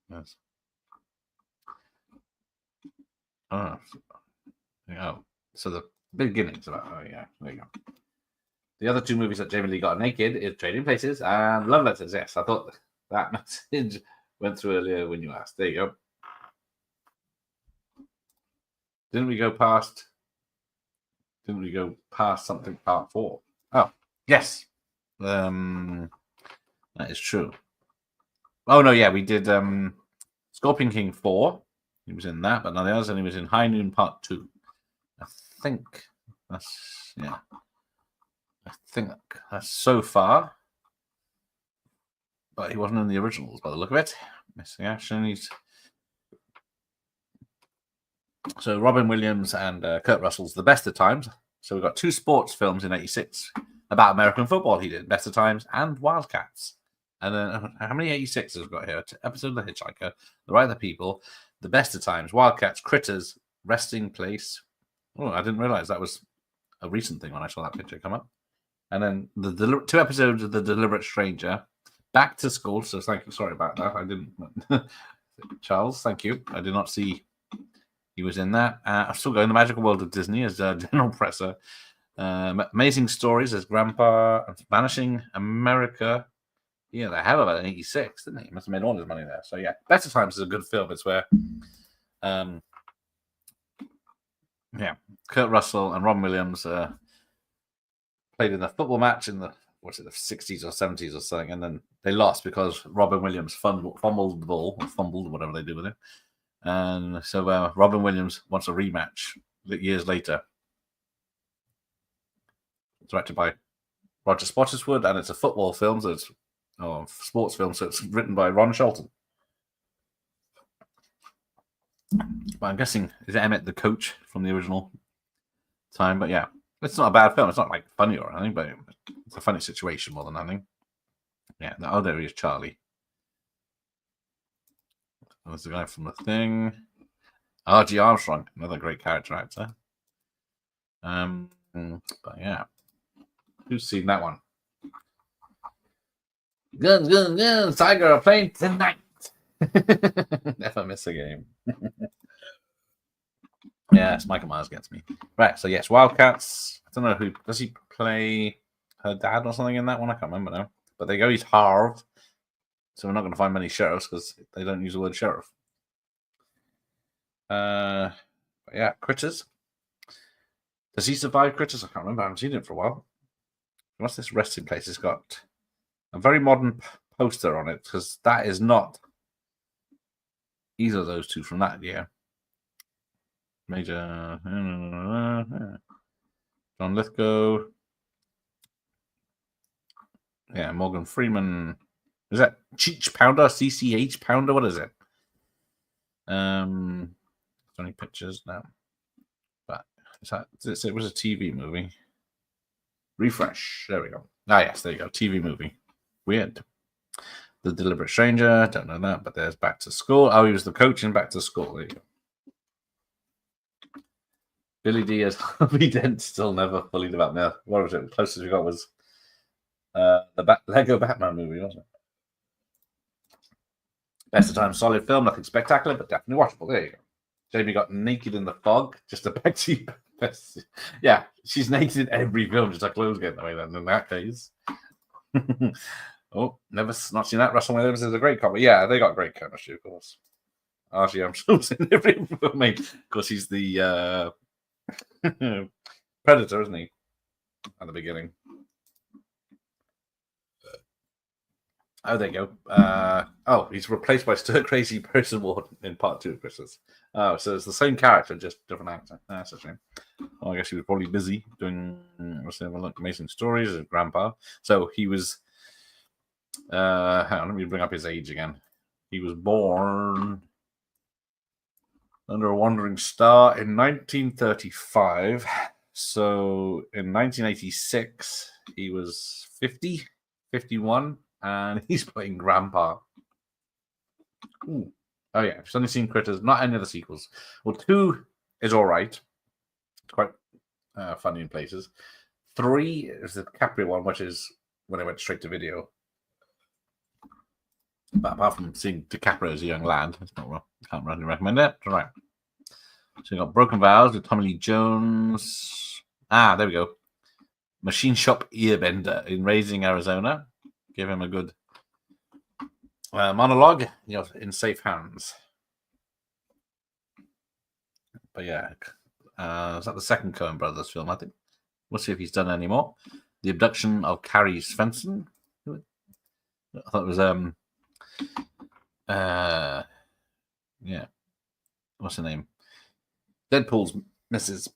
Yes. Oh, so the beginnings of it. Oh, yeah, there you go. The other two movies that Jamie Lee got naked is Trading Places and Love Letters. Yes, I thought that message went through earlier when you asked. There you go. Didn't we go past something part 4? Oh, yes. That is true. Oh no, yeah, we did Scorpion King 4. He was in that, but none of the others, and he was in High Noon Part 2. I think that's so far. But he wasn't in the originals by the look of it. Missing action. So Robin Williams and Kurt Russell's The Best of Times. So we've got 2 sports films in '86 about American football. He did Best of Times and Wildcats. And then how many 86s have we got here? Episode of The Hitchhiker, The Right of the People, The Best of Times, Wildcats, Critters, Resting Place. Oh, I didn't realize that was a recent thing when I saw that picture come up. And then the 2 episodes of The Deliberate Stranger, Back to School. So thank you. Sorry about that. I didn't. Charles, thank you. I did not see he was in that. I'm still going The Magical World of Disney as General Presser. Amazing Stories as Grandpa. Vanishing America. Yeah, they have about an 86, didn't he? He must have made all his money there. So yeah, Better Times is a good film. It's where, Kurt Russell and Robin Williams played in the football match in the 60s or 70s or something, and then they lost because Robin Williams fumbled the ball, or fumbled, whatever they do with it. And so Robin Williams wants a rematch years later. Directed by Roger Spottiswoode, and it's a football film, so it's sports film, so it's written by Ron Shelton. But I'm guessing is Emmet the coach from the original time? But yeah, it's not a bad film. It's not like funny or anything, but it's a funny situation more than anything. Yeah. Oh, there he is, Charlie. There's the guy from The Thing. R.G. Armstrong, another great character actor. But yeah, who's seen that one? Guns, guns, guns! Tiger are playing tonight. Never miss a game. Yes, Michael Myers gets me. Right, so yes, Wildcats. I don't know who does he play her dad or something in that one? I can't remember now. But there you go, he's Harv. So we're not going to find many sheriffs because they don't use the word sheriff. But yeah, Critters. Does he survive Critters? I can't remember. I haven't seen it for a while. What's this resting place? It's got a very modern poster on it because that is not either of those two from that year. Major John Lithgow. Yeah, Morgan Freeman. Is that Cheech Pounder? CCH Pounder? What is it? Any pictures? No. But It was a TV movie. Refresh. There we go. Ah, yes, there you go. TV movie. Weird. The Deliberate Stranger. Don't know that, but there's Back to School. Oh, he was the coach in Back to School. There you go. Billy D as Harvey Dent still never fully developed. Now, what was it? The closest we got was the Lego Batman movie, wasn't it? Best of time, solid film, nothing spectacular, but definitely watchable. There you go. Jamie got naked in the fog, just a backseat. Yeah, she's naked in every film, just her clothes get in the way then in that case. Oh, never not seen that. Russell Williams is a great comedy. Yeah, they got great chemistry, of course. RG Armstrong's in every film. I mean, of course, he's the Predator, isn't he? At the beginning. Oh, there you go. He's replaced by Stir Crazy Person Ward in part 2 of Christmas. Oh, so it's the same character, just different actor. That's a shame. Well, I guess he was probably busy doing Amazing Stories as Grandpa. So he was. Hang on, let me bring up his age again. He was born under a wandering star in 1935. So in 1986, he was 51. And he's playing Grandpa. Ooh. Oh, yeah. I've only seen Critters, not any of the sequels. Well, 2 is all right. It's quite funny in places. 3 is the DiCaprio one, which is when I went straight to video. But apart from seeing DiCaprio as a young lad, it's not wrong. Can't really recommend it. All right. So you got Broken Vows with Tommy Lee Jones. Ah, there we go. Machine Shop Earbender in Raising Arizona. Give him a good monologue. In safe hands. But yeah, is that the second Coen Brothers film? I think. We'll see if he's done any more. The Abduction of Carrie Svensson. I thought it was yeah. What's her name? Deadpool's Mrs.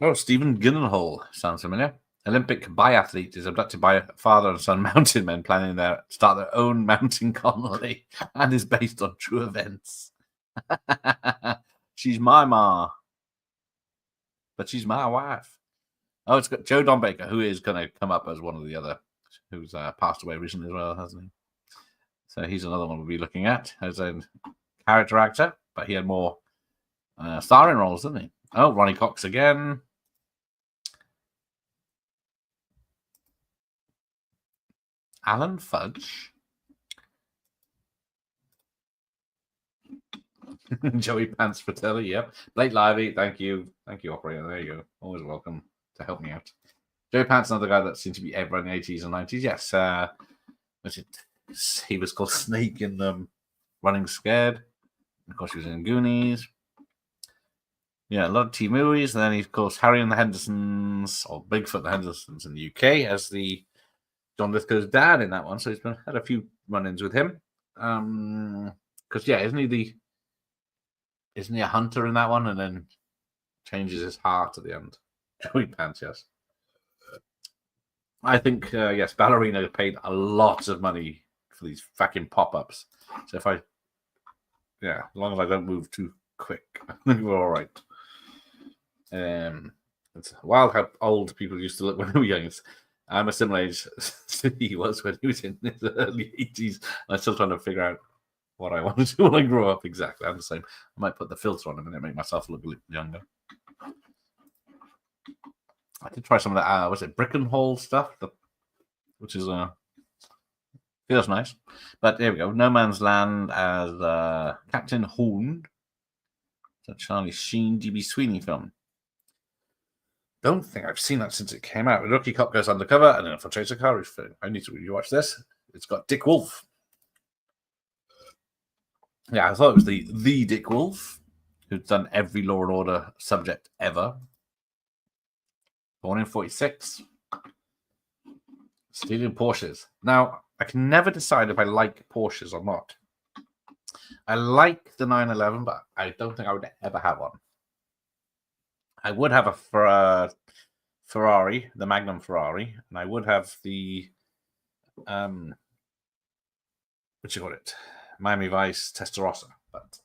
Oh, Stephen Gyllenhaal sounds familiar. Olympic biathlete is abducted by father and son mountain men planning to start their own mountain colony and is based on true events. She's my ma, but she's my wife. Oh, it's got Joe Don Baker, who is going to come up as one of the other, who's passed away recently as well, hasn't he? So he's another one we'll be looking at as a character actor, but he had more starring roles, didn't he? Oh, Ronnie Cox again. Alan Fudge. Joey Pants Fratelli, yep. Blake Lively, thank you. Thank you, operator. There you go. Always welcome to help me out. Joey Pants, another guy that seemed to be ever in the 80s and 90s. Yes. He was called Snake in Running Scared. Of course, he was in Goonies. Yeah, a lot of TV movies. And then he's, of course, Harry and the Hendersons, or Bigfoot and the Hendersons in the UK as the John Lithgow's dad in that one, so he's had a few run-ins with him. Because isn't he a hunter in that one, and then changes his heart at the end? Joey Pants, yes. I think yes, Ballerina paid a lot of money for these fucking pop-ups. So as long as I don't move too quick, I think we're all right. It's wild how old people used to look when they were young. I'm a similar age as he was when he was in his early 80s. I'm still trying to figure out what I want to do when I grow up. Exactly. I'm the same. I might put the filter on a minute, make myself look a little younger. I did try some of that, was it Brick and Hall stuff? Which is, feels nice. But there we go. No Man's Land as Captain Horn. It's a Charlie Sheen, D.B. Sweeney film. Don't think I've seen that since it came out. A rookie cop goes undercover and then infiltrates a car. I need to rewatch this. It's got Dick Wolf. Yeah, I thought it was the Dick Wolf, who's done every Law and Order subject ever. Born in 46. Stealing Porsches. Now, I can never decide if I like Porsches or not. I like the 911, but I don't think I would ever have one. I would have a Ferrari, the Magnum Ferrari, and I would have the Miami Vice Testarossa, but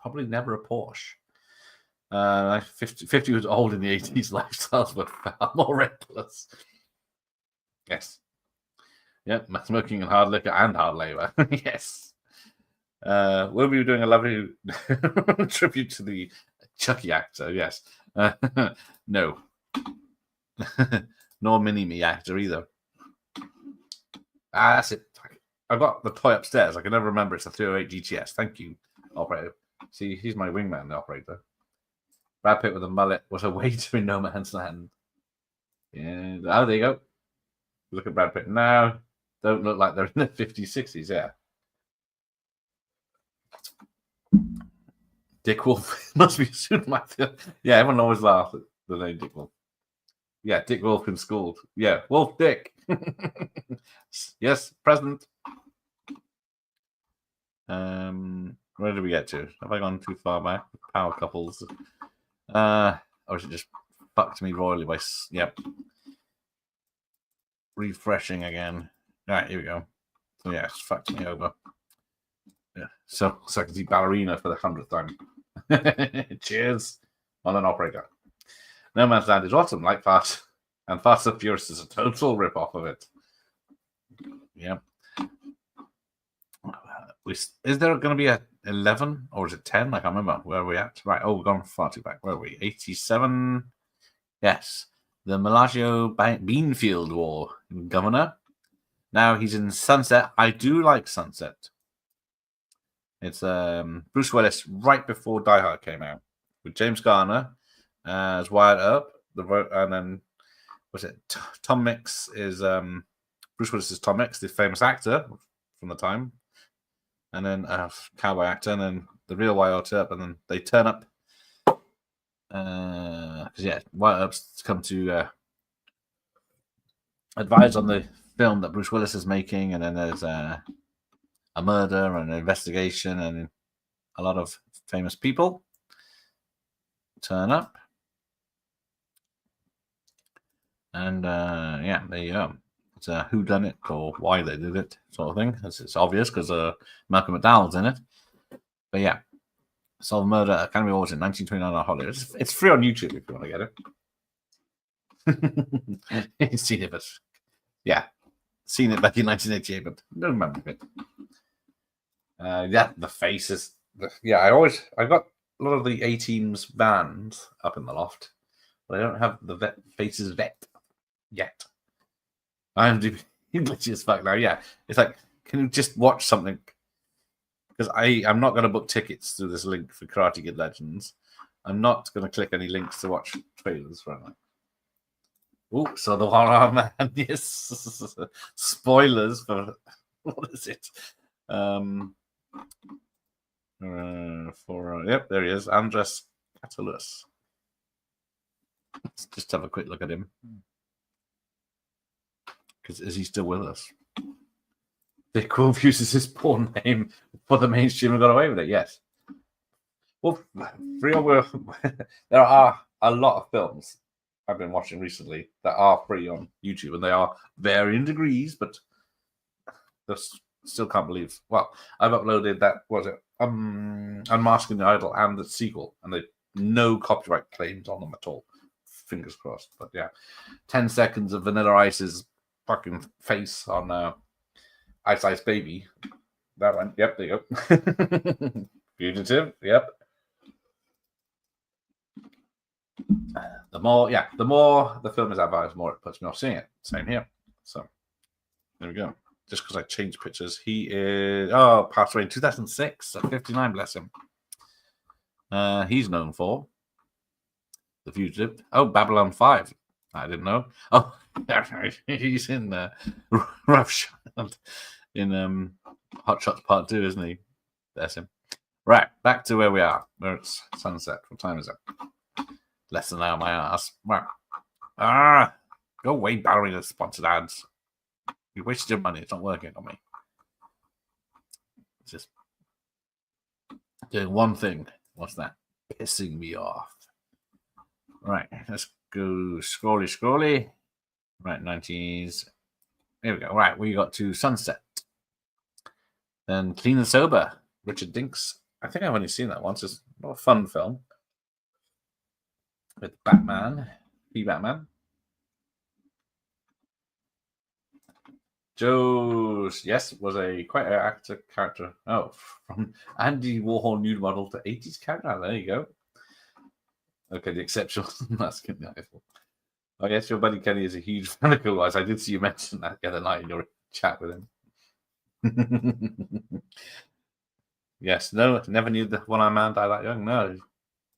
probably never a Porsche. 50 was old in the 80s. Lifestyles were far more reckless. Yes. Yep, smoking and hard liquor and hard labor. Yes. We'll be doing a lovely tribute to the Chucky actor. Yes. No. Nor Mini-Me actor either. That's it. I got the toy upstairs. I can never remember. It's a 308 GTS. Thank you, operator. See, he's my wingman, the operator. Brad Pitt with a mullet was a waiter in No Man's Land. Yeah. Oh, there you go. Look at Brad Pitt now. Don't look like they're in the 50s, 60s. Yeah. Dick Wolf must be soon. Yeah, everyone always laughs at the name Dick Wolf. Yeah, Dick Wolf in school. Yeah, Wolf Dick. Yes, present. Where did we get to? Have I gone too far back? Power couples. Or is it just fucked me royally by... Yep. Refreshing again. All right, here we go. So yeah, it's fucked me over. Yeah. So I can see Ballerina for the 100th time. Cheers on an operator. No Man's Land is awesome, like Fast and Fast and Furious is a total rip-off of it. Yeah. Is there going to be a 11 or is it 10? I can't remember. Where are we at? Right. Oh, we're going far too back. Where are we? 87. Yes. The Bellagio Beanfield War governor. Now he's in Sunset. I do like Sunset. It's Bruce Willis right before Die Hard came out with James Garner as Wyatt Earp. And then was it Tom Mix is Bruce Willis is Tom Mix, the famous actor from the time, and then cowboy actor, and then the real Wyatt Earp, and then they turn up because Wyatt Earp's come to advise on the film that Bruce Willis is making, and then there's a murder and an investigation, and a lot of famous people turn up. And there you go. It's a who done it or why they did it sort of thing. It's obvious because Malcolm McDowell's in it. But yeah, Solve Murder Academy Awards in 1929 on Hollywood. It's free on YouTube if you want to get it. You've seen it, but yeah, seen it back in 1988, but don't remember it. The faces. I got a lot of the A-Team's bands up in the loft, but I don't have the faces vet yet. I'm glitchy as fuck now. Yeah, it's like, can you just watch something? Because I'm not going to book tickets through this link for Karate Kid Legends. I'm not going to click any links to watch trailers for it. Oh, so the Horror Man, yes. Spoilers for what is it? Yep, there he is, Andres Catalus. Let's just have a quick look at him. Because is he still with us? Dick Wolf uses his porn name for the mainstream and got away with it. Yes. Well, there are a lot of films I've been watching recently that are free on YouTube, and they are varying degrees, but still can't believe. Well, I've uploaded that. Was it Unmasking the Idol and the sequel, and they no copyright claims on them at all. Fingers crossed. But yeah, 10 seconds of Vanilla Ice's fucking face on Ice Ice Baby. That one. Yep, there you go. Fugitive. Yep. The more the film is advertised, the more it puts me off seeing it. Same here. So there we go. Just because I changed pictures. He is passed away in 2006 at 59, bless him. He's known for The Fugitive. Oh, Babylon 5. I didn't know. Oh, he's in Rough Shot in Hot Shots Part 2, isn't he? Bless him. Right, back to where we are. Where it's sunset. What time is it? Less than an hour, my ass. Right. Go away, Ballerina sponsored ads. You wasted your money. It's not working on me. It's just doing one thing. What's that? Pissing me off. Right. Let's go scrolly. Right. 90s. Here we go. Right. We got to Sunset. Then Clean and Sober. Richard Dinks. I think I've only seen that once. It's not a fun film. with Batman, Batman. Joe's, yes, was quite an actor character. Oh, from Andy Warhol nude model to 80s character. There you go. Okay, the exceptional masculine rifle. Oh, yes, your buddy Kenny is a huge fan of Cool Eyes. I did see you mention that the other night in your chat with him. Yes, no, never knew the one-eyed man died that young. No,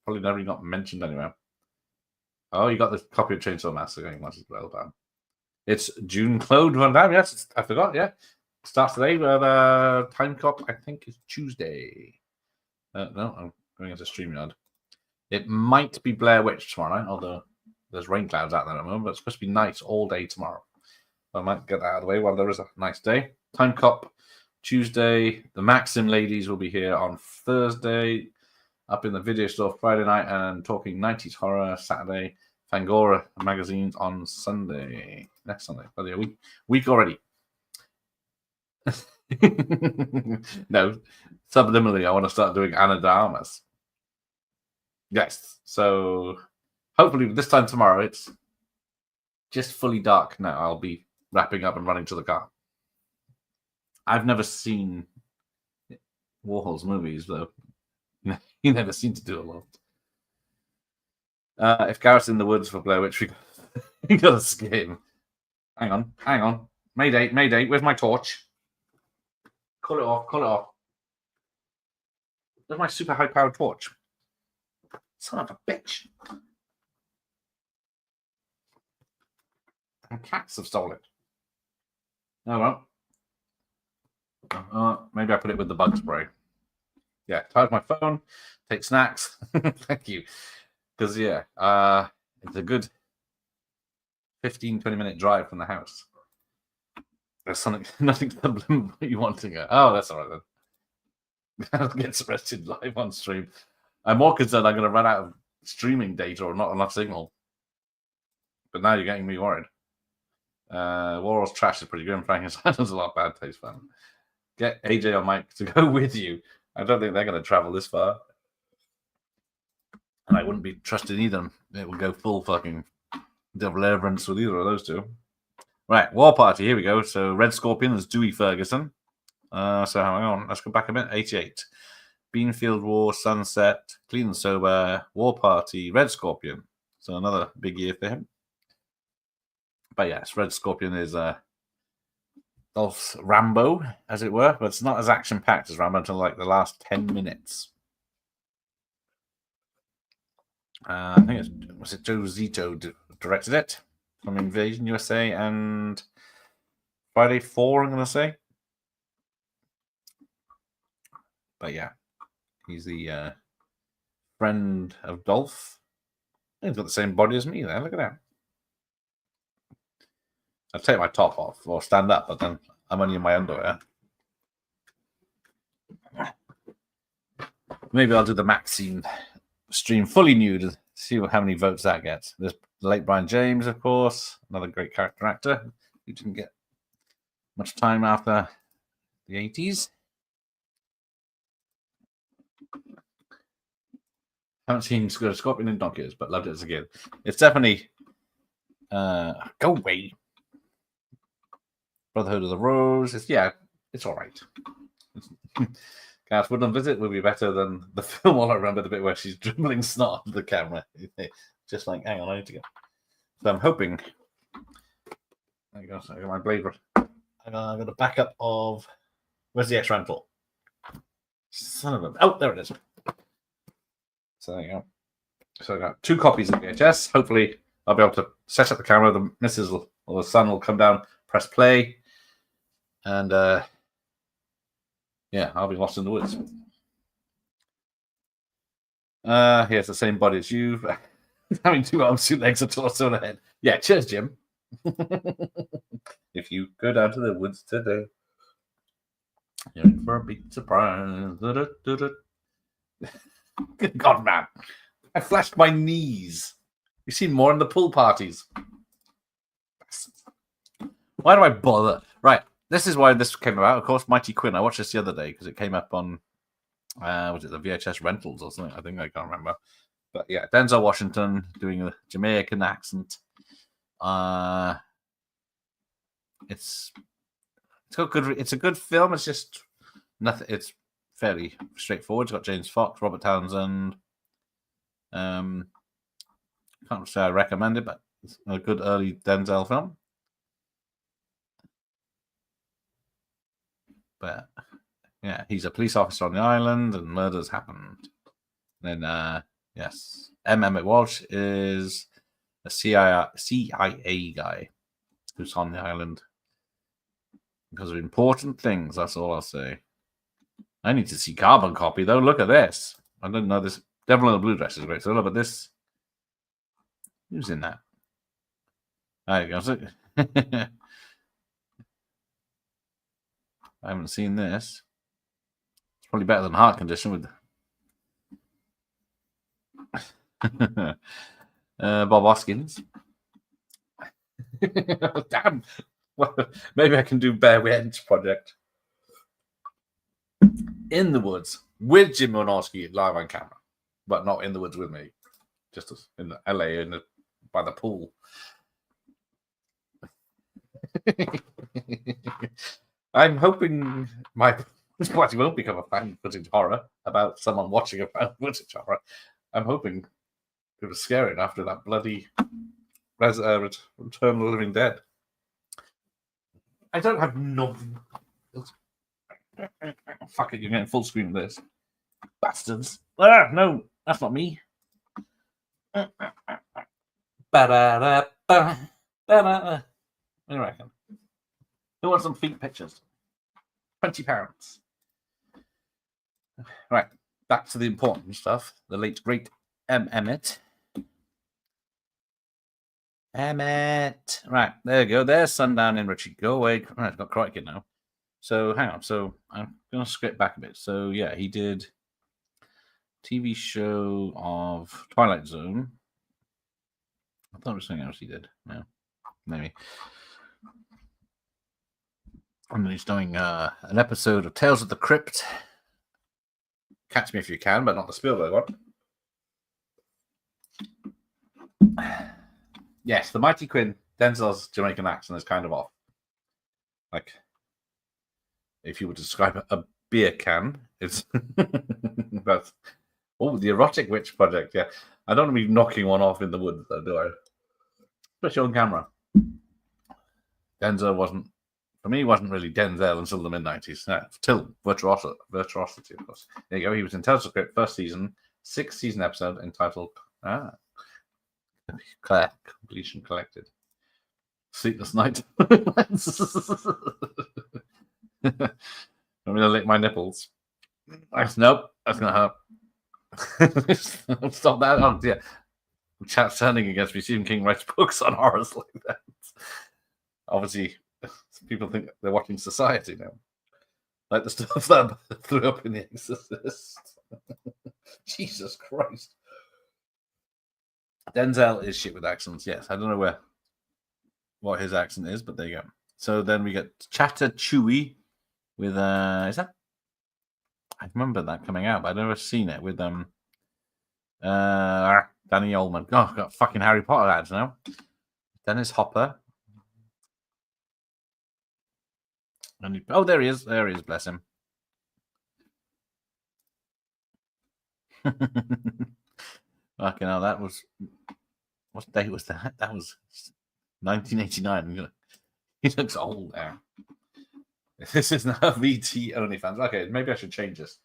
probably never even got mentioned anywhere. Oh, you got the copy of Chainsaw Massacre going on as well, Dan. It's June Claude Van Damme. Yes, I forgot. Yeah, starts today with Time Cop. I think is Tuesday. No, I'm going into StreamYard. It might be Blair Witch tomorrow night, although there's rain clouds out there at the moment. But it's supposed to be nice all day tomorrow. I might get that out of the way while there is a nice day. Time Cop Tuesday. The Maxim ladies will be here on Thursday. Up in the video store Friday night and talking 90s horror Saturday. Fangora magazines on Sunday. Next Sunday. By the week already. No, subliminally, I want to start doing Ana de Armas. Yes. So hopefully this time tomorrow it's just fully dark now. I'll be wrapping up and running to the car. I've never seen Warhol's movies, though. He never seemed to do a lot. If Garrett's in the woods for Blair Witch, we got to scare him. Hang on. Mayday, where's my torch? Call it off. Where's my super high-powered torch? Son of a bitch. And cats have stolen it. Oh, well. Maybe I put it with the bug spray. Yeah, charge my phone, take snacks. Thank you. Because, yeah, it's a good 15-20 minute drive from the house. There's nothing subliminal you want to go. Oh, that's all right then. Gets arrested live on stream. I'm more concerned I'm going to run out of streaming data or not enough signal. But now you're getting me worried. Warhol's trash is pretty good. Frankenstein has a lot of bad taste, fun. Get AJ or Mike to go with you. I don't think they're going to travel this far. And I wouldn't be trusting either. It will go full fucking devil reverence with either of those two. Right, War Party, here we go. So Red Scorpion is Dewey Ferguson. So hang on, let's go back a bit. 88. Beanfield War, Sunset, Clean and Sober, War Party, Red Scorpion. So another big year for him. But yes, Red Scorpion is Dolph's Rambo, as it were, but it's not as action-packed as Rambo until like the last 10 minutes. I think was it Joe Zito directed it from Invasion USA and Friday 4, I'm going to say. But yeah, he's the friend of Dolph. He's got the same body as me there. Look at that. I'll take my top off or stand up, but then I'm only in my underwear. Maybe I'll do the Maxine stream fully nude, see how many votes that gets. There's the late Brian James, of course, another great character actor who didn't get much time after the 80s. Haven't seen Scorpion in Donkeys, but loved it as a kid. It's definitely go away. Brotherhood of the Rose. It's all right. Gareth Woodland Visit will be better than the film. All I remember the bit where she's dribbling snot to the camera. Just like, hang on, I need to go. So I'm hoping. I got my blade. I got a backup of. Where's the X rental? Son of a. Oh, there it is. So there you go. So I got 2 copies of VHS. Hopefully, I'll be able to set up the camera. The missus or the son will come down, press play, and yeah, I'll be lost in the woods. He has the same body as you, having 2 arms, 2 legs, a torso, and a head. Yeah, cheers, Jim. If you go down to the woods today, you're in for a big surprise. Good God, man. I flashed my knees. You see more in the pool parties. Why do I bother? Right. This is why this came about. Of course, Mighty Quinn. I watched this the other day because it came up on, was it the VHS rentals or something? I think I can't remember. But yeah, Denzel Washington doing a Jamaican accent. It's got good. It's a good film. It's just nothing. It's fairly straightforward. It's got James Fox, Robert Townsend. Can't say I recommend it, but it's a good early Denzel film. But yeah, he's a police officer on the island, and murders happened. Then yes, Emmet Walsh is a CIA guy who's on the island because of important things. That's all I'll say. I need to see Carbon Copy, though. Look at this. I didn't know this. Devil in the Blue Dress is great. So look at this. Who's in that? There you go. I haven't seen this. It's probably better than Heart Condition with Bob Hoskins. Damn. Well, maybe I can do Bear Witch Project. In the woods with Jim Wynorski live on camera, but not in the woods with me. Just in LA by the pool. I'm hoping my party won't become a fan footage horror about someone watching a fan footage horror. I'm hoping it was scary after that bloody Return of the Living Dead. I don't have nothing. Fuck it, you're getting full screen of this. Bastards. Ah, no, that's not me. What do you reckon? Who wants some feet pictures? £20. Right, back to the important stuff. The late, great Emmet. Emmet. Right, there you go. There's Sundown in Richie. Go away. Right, I've got Crikey now. So, hang on. So, I'm going to skip back a bit. So, yeah, he did TV show of Twilight Zone. I thought it was something else he did. No, maybe. And then he's doing an episode of Tales of the Crypt. Catch Me If You Can, but not the Spielberg one. Yes, the Mighty Quinn, Denzel's Jamaican accent is kind of off. Like, if you would describe a beer can, it's... but, oh, the Erotic Witch Project, yeah. I don't want to be knocking one off in the woods, though, do I? Especially on camera. Denzel wasn't... For me, he wasn't really Denzel until the mid-90s. Till Virtuosity, of course. There you go. He was in Tales of the Crypt, first season, 6th-season episode entitled Completion Collected. Sleepless Night. I'm going to lick my nipples. Nope, that's going to hurt. Stop that. Oh, yeah. Chat's turning against me. Stephen King writes books on horrors like that. Obviously, people think they're watching Society now. Like the stuff that threw up in The Exorcist. Jesus Christ. Denzel is shit with accents, yes. I don't know what his accent is, but there you go. So then we get Chatter Chewy with is that? I remember that coming out, but I've never seen it with Danny Oldman. Oh, I've got fucking Harry Potter ads now. Dennis Hopper. And there he is. There he is, bless him. Fucking hell, that was... What date was that? That was 1989. He looks old now. This is now VT OnlyFans. Okay, maybe I should change this.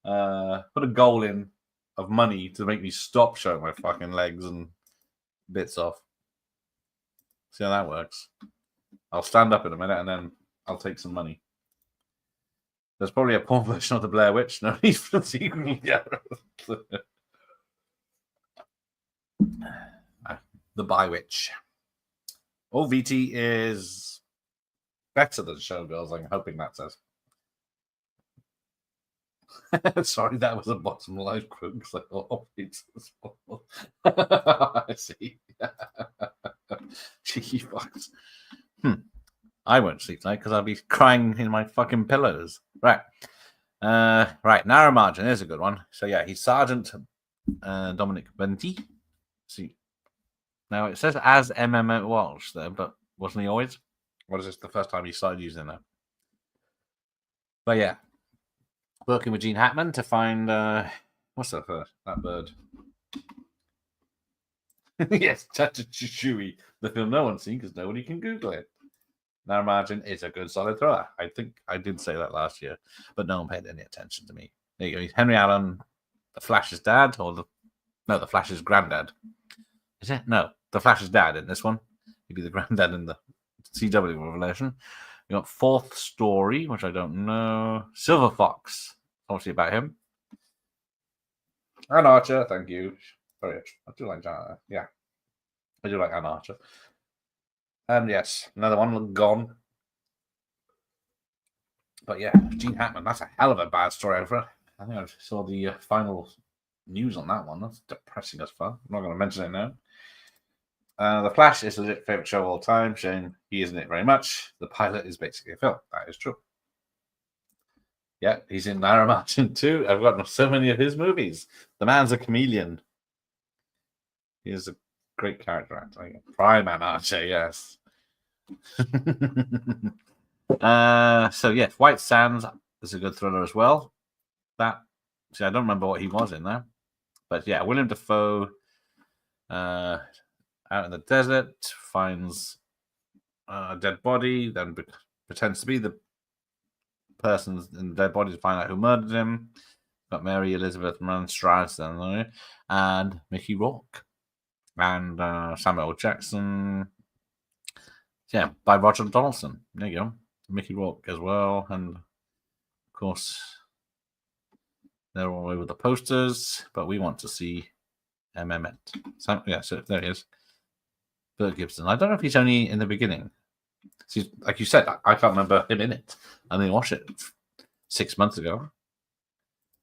Put a goal in of money to make me stop showing my fucking legs and bits off. See how that works. I'll stand up in a minute and then I'll take some money. There's probably a porn version of the Blair Witch. No need for the sequel. Yeah. The Bi Witch. Oh, VT is better than Showgirls. I'm hoping that says. Sorry, that was a bottom line quote because I thought, oh, it's I see. Cheeky fucks. I won't sleep tonight because I'll be crying in my fucking pillows. Right. Right. Narrow Margin. There's a good one. So, yeah, he's Sergeant Dominic Venti. See, now it says as Emmet Walsh there, but wasn't he always? Or is this the first time he started using that? But yeah, working with Gene Hackman to find what's that bird? Yes, Chattachui, the film no one's seen because nobody can Google it. Now imagine it's a good solid thriller. I think I did say that last year, but no one paid any attention to me. There you go. He's Henry Allen, the Flash's dad, the Flash's granddad. Is it? No, the Flash's dad in this one. He'd be the granddad in the CW Revelation. You got Fourth Story, which I don't know. Silver Fox, obviously about him. Ann Archer, thank you. Sorry, I do like that. Yeah, I do like Ann Archer. And yes, another one gone. But yeah, Gene Hackman, that's a hell of a bad story. I think I saw the final news on that one. That's depressing as fuck. I'm not going to mention it now. The Flash is a legit favorite show of all time. Shane, he isn't it very much. The pilot is basically a film. That is true. Yeah, he's in Naira Martin too. I've got so many of his movies. The man's a chameleon. He is a great character actor. Prime Ann Archer, yes. So yeah, White Sands is a good thriller as well. I don't remember what he was in there, but yeah, William Dafoe out in the desert finds a dead body, then pretends to be the person in the dead body to find out who murdered him. Got Mary Elizabeth Streisand and Mickey Rourke and Samuel Jackson. Yeah, by Roger Donaldson. There you go. Mickey Rourke as well, and of course they're all over the posters, but we want to see Emmet. So there he is. Bert Gibson. I don't know if he's only in the beginning. See, like you said, I can't remember him in it. I didn't watch it 6 months ago.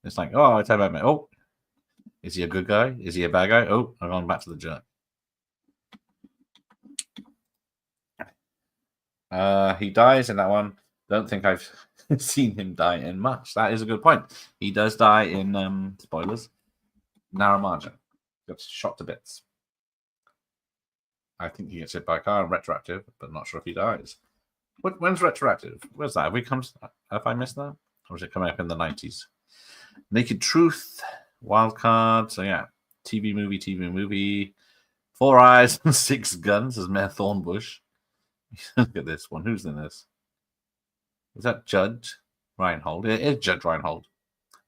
It's like, oh, I tell Emmet. Oh, is he a good guy? Is he a bad guy? Oh, I've gone back to the jerk. He dies in that one. Don't think I've seen him die in much. That is a good point. He does die in spoilers. Narrow margin. Gets shot to bits. I think he gets hit by a car and retroactive, but not sure if he dies. When's retroactive? Where's that? Have I missed that? Or is it coming up in the 90s? Naked Truth, Wildcard. So yeah, TV movie. 4 Eyes and 6 Guns as Mayor Thornbush. Look at this one. Who's in this? Is that Judge Reinhold? It is Judge Reinhold.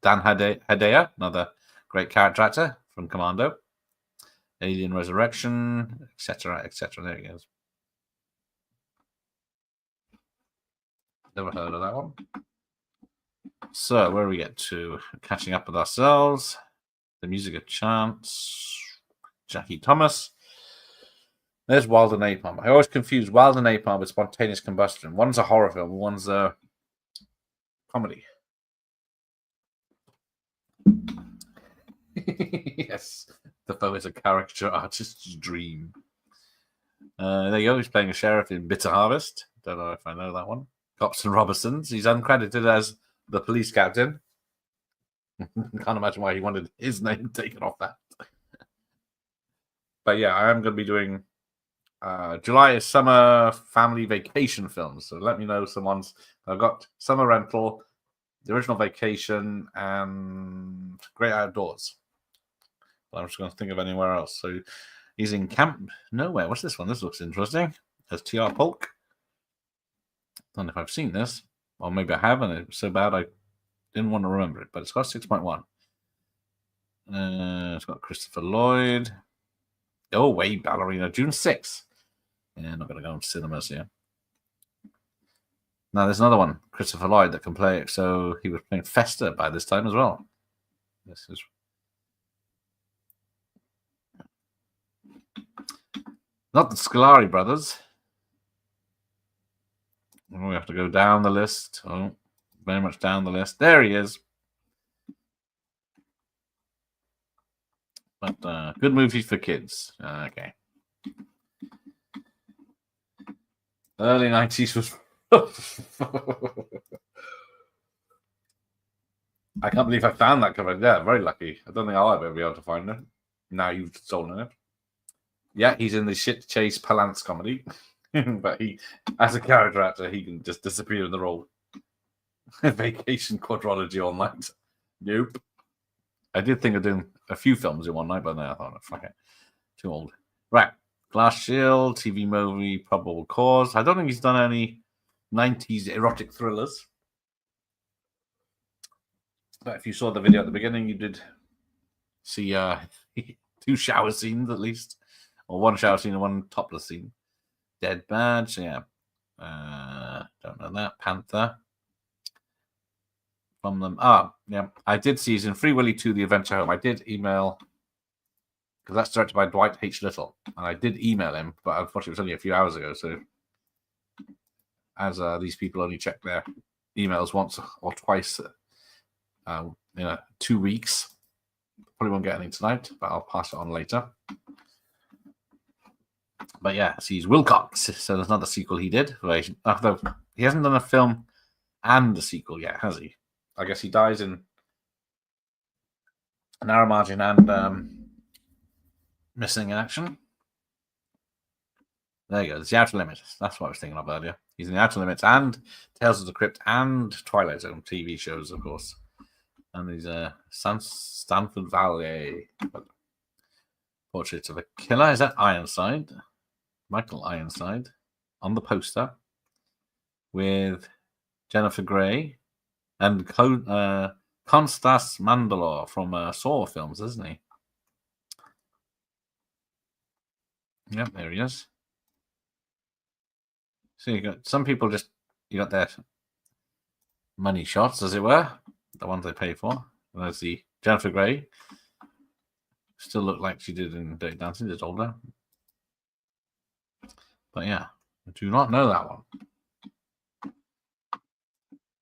Dan Hedaya, another great character actor from Commando. Alien Resurrection, etc., etc. There he goes. Never heard of that one. So, where do we get to? Catching up with ourselves. The Music of Chance. Jackie Thomas. There's Wild and Napalm. I always confuse Wild and Napalm with Spontaneous Combustion. One's a horror film, one's a comedy. Yes. Defoe is a caricature artist's dream. There you go. He's playing a sheriff in Bitter Harvest. Don't know if I know that one. Cops and Robertsons. He's uncredited as the police captain. Can't imagine why he wanted his name taken off that. But yeah, I am going to be doing July is summer family vacation films. So let me know some ones. I've got Summer Rental, The Original Vacation, and Great Outdoors. I'm just going to think of anywhere else. So he's in Camp Nowhere. What's this one? This looks interesting. As T.R. Polk. Don't know if I've seen this. Or maybe I have, and it's so bad I didn't want to remember it. But it's got 6.1. It's got Christopher Lloyd. Oh, wait, Ballerina. June 6th. Yeah, not going to go into cinemas here. Now, there's another one. Christopher Lloyd that can play it. So he was playing Fester by this time as well. This is... Not the Scolari brothers. Oh, we have to go down the list. Oh, very much down the list. There he is. But good movie for kids. Okay. Early 90s was... I can't believe I found that cover. Yeah, very lucky. I don't think I'll ever be able to find it. Now you've stolen it. Yeah, he's in the shit chase Palance comedy. But he, as a character actor, he can just disappear in the role. Vacation quadrology all night. Nope. I did think of doing a few films in one night, but then I thought, fuck it. Too old. Right. Glass Shield, TV movie, Probable Cause. I don't think he's done any 90s erotic thrillers. But if you saw the video at the beginning, you did see 2 shower scenes at least. Or 1 shower scene and 1 topless scene. Dead Badge, yeah. Don't know that. Panther. From them. Yeah. I did see he's in Free Willy 2, The Adventure Home. I did email, because that's directed by Dwight H. Little. And I did email him, but unfortunately it was only a few hours ago. So, as these people only check their emails once or twice 2 weeks. Probably won't get anything tonight, but I'll pass it on later. But yeah, he's Wilcox. So there's another sequel he did. Although he hasn't done a film and a sequel yet, has he? I guess he dies in Narrow Margin and Missing in Action. There you go. It's The Outer Limits. That's what I was thinking of earlier. He's in The Outer Limits and Tales of the Crypt and Twilight Zone TV shows, of course. And he's Stanford Valley. Portrait of a Killer. Is that Ironside? Michael Ironside on the poster with Jennifer Grey and Konstas Mandalore from Saw films, isn't he? Yep, there he is. So you got some people you got their money shots, as it were, the ones they pay for. And there's the Jennifer Grey. Still look like she did in Dirty Dancing, just older. But yeah, I do not know that one.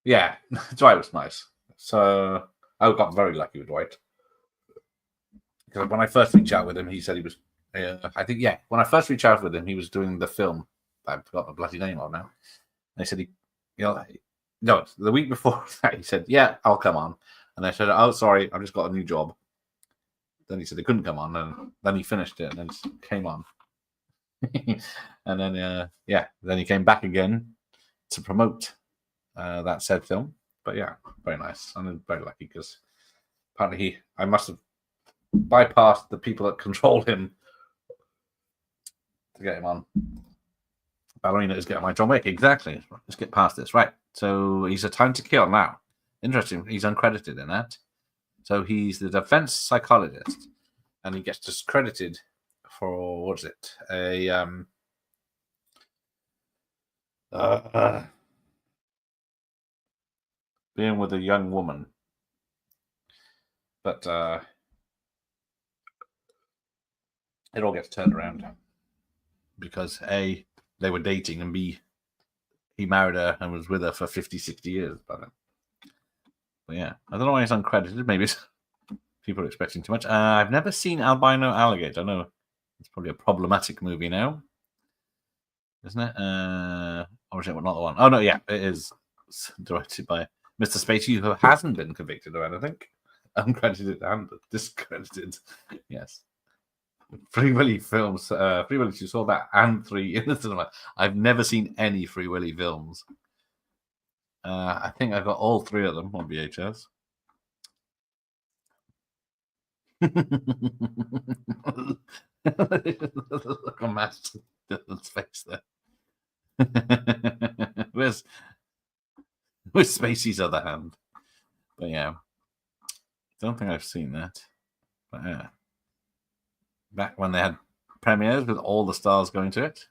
Yeah, Dwight was nice. So I got very lucky with Dwight. Because when I first reached out with him, he said he was, when I first reached out with him, he was doing the film. I forgot the bloody name of now. And he said, no, the week before that, he said, yeah, I'll come on. And I said, oh, sorry, I've just got a new job. Then he said he couldn't come on, and then he finished it and then came on. And then, then he came back again to promote that said film. But yeah, very nice. I'm very lucky because apparently I must have bypassed the people that control him to get him on. Ballerina is getting my John Wick. Exactly. Let's get past this. Right. So he's a Time to Kill now. Interesting. He's uncredited in that. So he's the defense psychologist, and he gets discredited for what is it? Being with a young woman, but it all gets turned around because A, they were dating, and B, he married her and was with her for 50, 60 years by then. But yeah, I don't know why it's uncredited. Maybe it's people are expecting too much. I've never seen Albino Alligator. I know it's probably a problematic movie now, isn't it? Or is it not the one? Oh no, yeah, it is directed by Mr. Spacey, who hasn't been convicted of anything, uncredited and discredited. Yes, Free Willy films. Free Willy, you saw that, and 3 in the cinema. I've never seen any Free Willy films. I think I got all 3 of them on VHS. Look at Matt's face there. Where's Spacey's other hand? But yeah, don't think I've seen that. But yeah, back when they had premieres with all the stars going to it.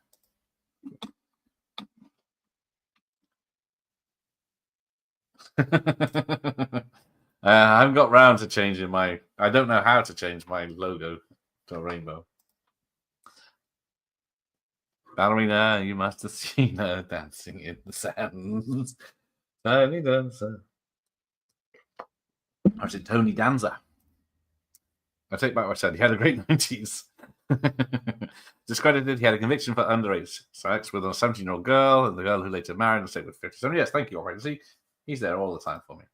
I haven't got round to changing my. I don't know how to change my logo to a rainbow. Ballerina, you must have seen her dancing in the sands. Tiny dancer. Or is it Tony Danza? I take back what I said. He had a great 90s. Discredited, he had a conviction for underage sex with a 17-year-old girl, and the girl who later married and stayed with 57. Yes, thank you, already. See, he's there all the time for me.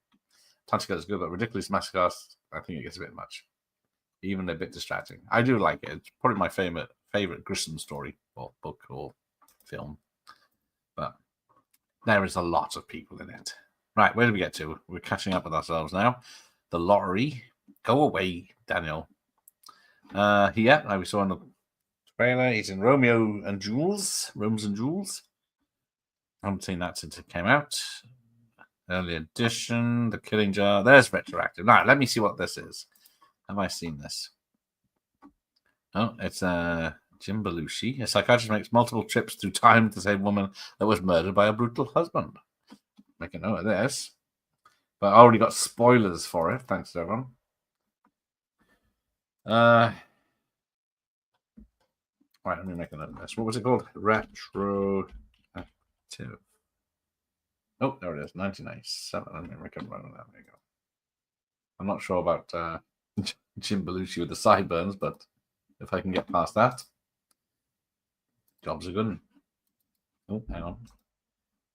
Tantica is good, but Ridiculous Massacres, I think it gets a bit much. Even a bit distracting. I do like it. It's probably my favorite Grissom story or book or film. But there is a lot of people in it. Right, where do we get to? We're catching up with ourselves now. The lottery. Go away, Daniel. Like we saw in the trailer, he's in Romeo and Jules. Rome's and Jules. I haven't seen that since it came out. Early edition, The Killing Jar. There's retroactive. Now, let me see what this is. Have I seen this? Oh, it's Jim Belushi. A psychiatrist makes multiple trips through time to save a woman that was murdered by a brutal husband. Make a note of this. But I already got spoilers for it. Thanks to everyone. Right, let me make a note of this. What was it called? Retroactive. Oh, there it is. 1997. Let me make a note of that. There you go. I'm not sure about Jim Belushi with the sideburns, but if I can get past that, jobs are good. Oh, hang on.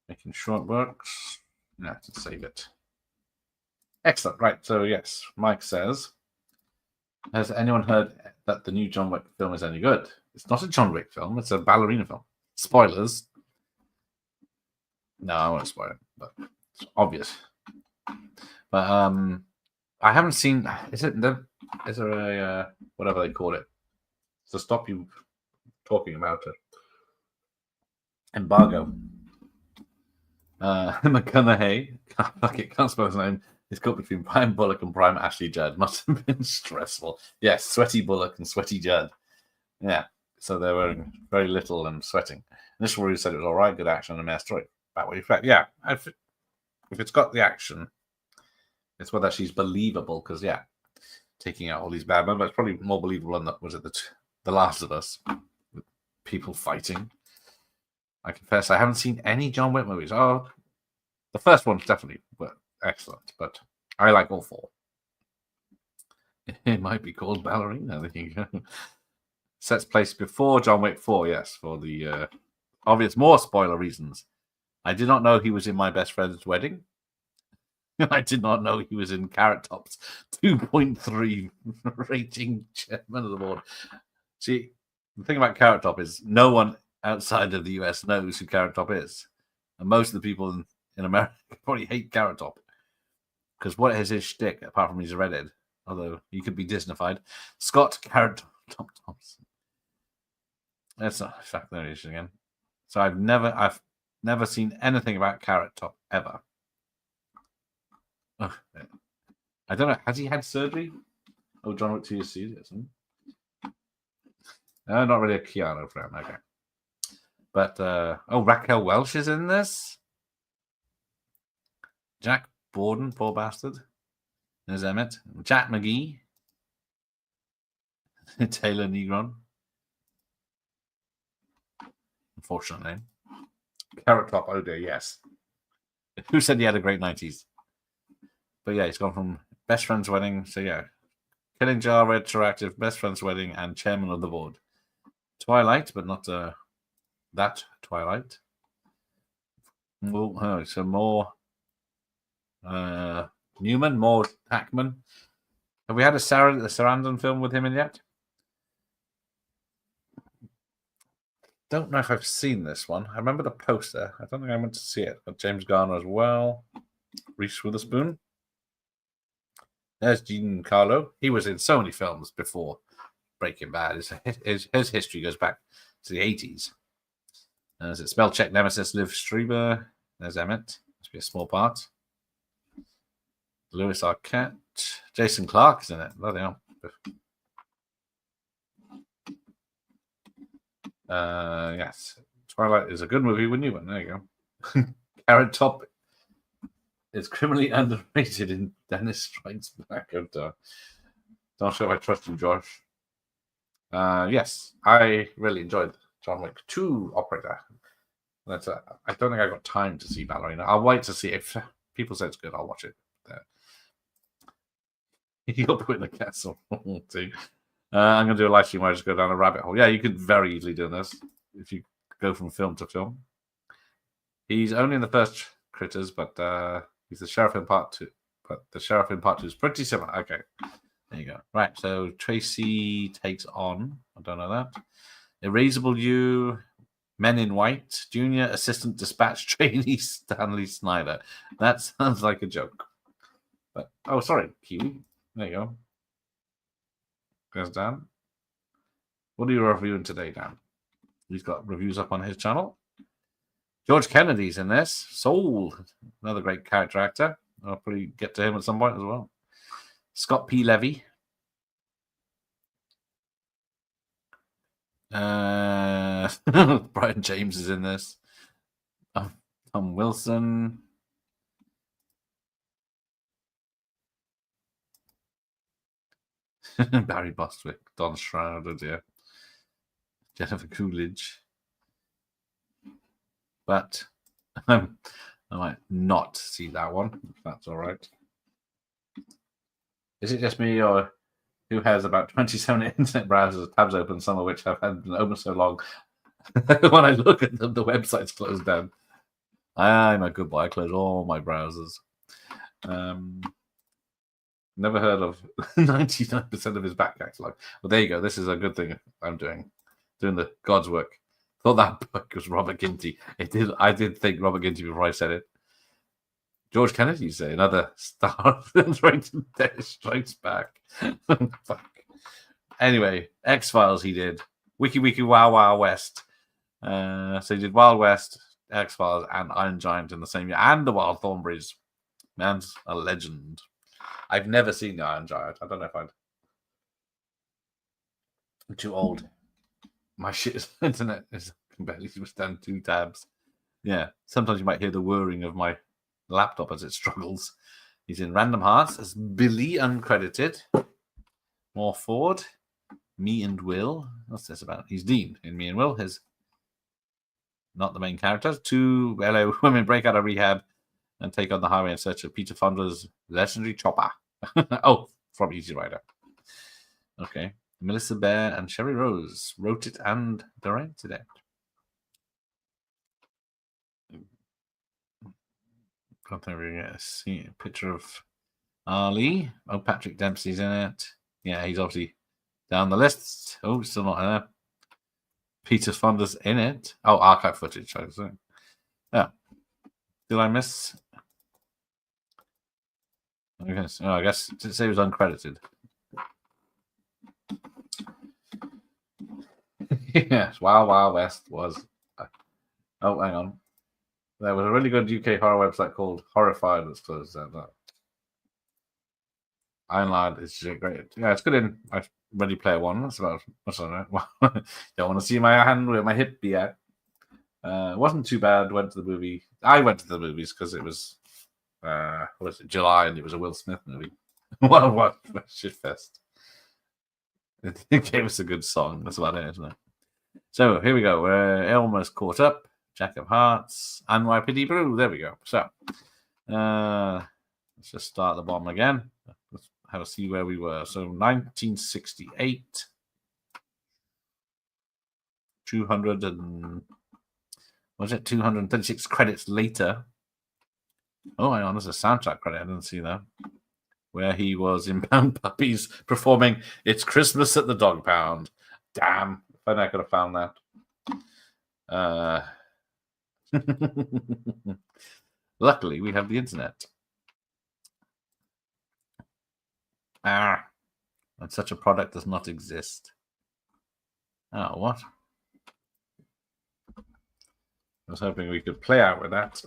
Making sure it works. Yeah, to save it. Excellent. Right, so yes, Mike says, has anyone heard that the new John Wick film is any good? It's not a John Wick film, it's a ballerina film. Spoilers. No, I won't spoil it, but it's obvious. But I haven't seen. Is there a whatever they call it to stop you talking about it? Embargo. McConaughey. Can't spell his name. He's cut between Brian Bullock and Prime Ashley Judd. Must have been stressful. Yes, sweaty Bullock and sweaty Judd. Yeah, so they were very little and sweating. Initial review said it was all right, good action and a mess story. About what you expect. Yeah, if it's got the action, it's whether she's believable. Because yeah, taking out all these bad men, but it's probably more believable than the Last of Us, with people fighting. I confess I haven't seen any John Wick movies. Oh, the first one's definitely excellent, but I like all four. It might be called Ballerina. There you go. Sets place before John Wick 4, yes, for the obvious more spoiler reasons. I did not know he was in my best friend's wedding. I did not know he was in Carrot Top's 2.3 rating chairman of the board. See, the thing about Carrot Top is no one outside of the US knows who Carrot Top is. And most of the people in America probably hate Carrot Top. Because what is his shtick, apart from he's a redhead? Although he could be Disneyfied. Scott Carrot Top Thompson. That's not fact. There he is again. So I've never seen anything about Carrot Top ever. Oh, I don't know. Has he had surgery? Oh, John Wick 2 is serious. No, not really a Keanu fan. Okay. But Raquel Welch is in this. Jack Borden, poor bastard. There's Emmet. Jack McGee. Taylor Negron. Unfortunate name. Carrot Top, oh dear, yes. Who said he had a great 90s? But yeah, he's gone from Best Friend's Wedding, so yeah. Killing Jar, retroactive, Best Friend's Wedding, and Chairman of the Board. Twilight, but not that Twilight. Oh, so more Newman, more Hackman. Have we had a Sarandon film with him in yet? Don't know if I've seen this one. I remember the poster. I don't think I went to see it. But James Garner as well. Reese Witherspoon. There's Giancarlo. He was in so many films before Breaking Bad. His history goes back to the 80s. There's it Spellcheck Nemesis, Liv Strieber. There's Emmet. Must be a small part. Louis Arquette. Jason Clarke is in it. Bloody hell. Yes. Twilight is a good movie with Newman. There you go. Carrot Top is criminally underrated in Dennis Strikes Back. Don't sure if I trust you, Josh. Yes, I really enjoyed John Wick 2 Operator. I don't think I got time to see Ballerina. I'll wait to see if people say it's good. I'll watch it. You'll put in the castle. See. I'm going to do a live stream where I just go down a rabbit hole. Yeah, you could very easily do this if you go from film to film. He's only in the first Critters, but he's the sheriff in part but the sheriff in part 2 is pretty similar. Okay, there you go. Right, so Tracy takes on, I don't know that. Erasable You, Men in White, Junior Assistant Dispatch Trainee Stanley Snyder. That sounds like a joke. But oh, sorry, Kiwi. There you go. There's Dan. What are you reviewing today, Dan? He's got reviews up on his channel. George Kennedy's in this. Soul, another great character actor. I'll probably get to him at some point as well. Scott P. Levy. Brian James is in this. Tom Wilson. Barry Bostwick. Don Shroud, yeah. Jennifer Coolidge. But I might not see that one, if that's all right. Is it just me, or who has about 27 internet browsers tabs open, some of which have been open so long? When I look at them, the website's closed down. I'm a good boy. I close all my browsers. Never heard of 99% of his back catalog. Well, there you go. This is a good thing I'm doing the God's work. Thought that book was Robert Ginty. I did think Robert Ginty before I said it. George Kennedy, say another star strikes back. Fuck. Anyway, X-Files he did. Wiki Wild Wild West. So he did Wild West, X-Files, and Iron Giant in the same year, and the Wild Thornberrys. Man's a legend. I've never seen the Iron Giant. I don't know if I'm too old. My shit internet is can barely withstand 2 tabs. Yeah, sometimes you might hear the whirring of my laptop as it struggles. He's in Random Hearts as Billy, uncredited. More Ford, Me and Will. What's this about? He's Dean in Me and Will. His not the main characters. 2 LA women break out of rehab and take on the highway in search of Peter Fonda's legendary chopper. Oh, from Easy Rider. Okay. Melissa Bear and Sherry Rose wrote it and directed it. Can't think we get a picture of Ali. Oh, Patrick Dempsey's in it. Yeah, he's obviously down the list. Oh, still not there. Peter Fonda's in it. Oh, archive footage. Yeah. Did I miss? I guess it say it was uncredited. Yes, Wild Wild West was. Oh, hang on. There was a really good UK horror website called Horrified that's closed down. Iron Lad is great. Yeah, it's good in Ready Player One. That's about much I don't know. Don't want to see my hand with my hip yet. Wasn't too bad. Went to the movie. I went to the movies because it was what was it, July, and it was a Will Smith movie. what shit fest. It gave us a good song. That's about it, isn't it? So here we go. We're almost caught up. Jack of Hearts, NYPD Blue. There we go. So let's just start the bottom again. Let's have a see where we were. So 1968. 236 credits later. Oh, hang on, there's a soundtrack credit. I didn't see that. Where he was in Pound Puppies performing It's Christmas at the Dog Pound. Damn, if I could have found that. Luckily, we have the internet. And such a product does not exist. Oh, what? I was hoping we could play out with that.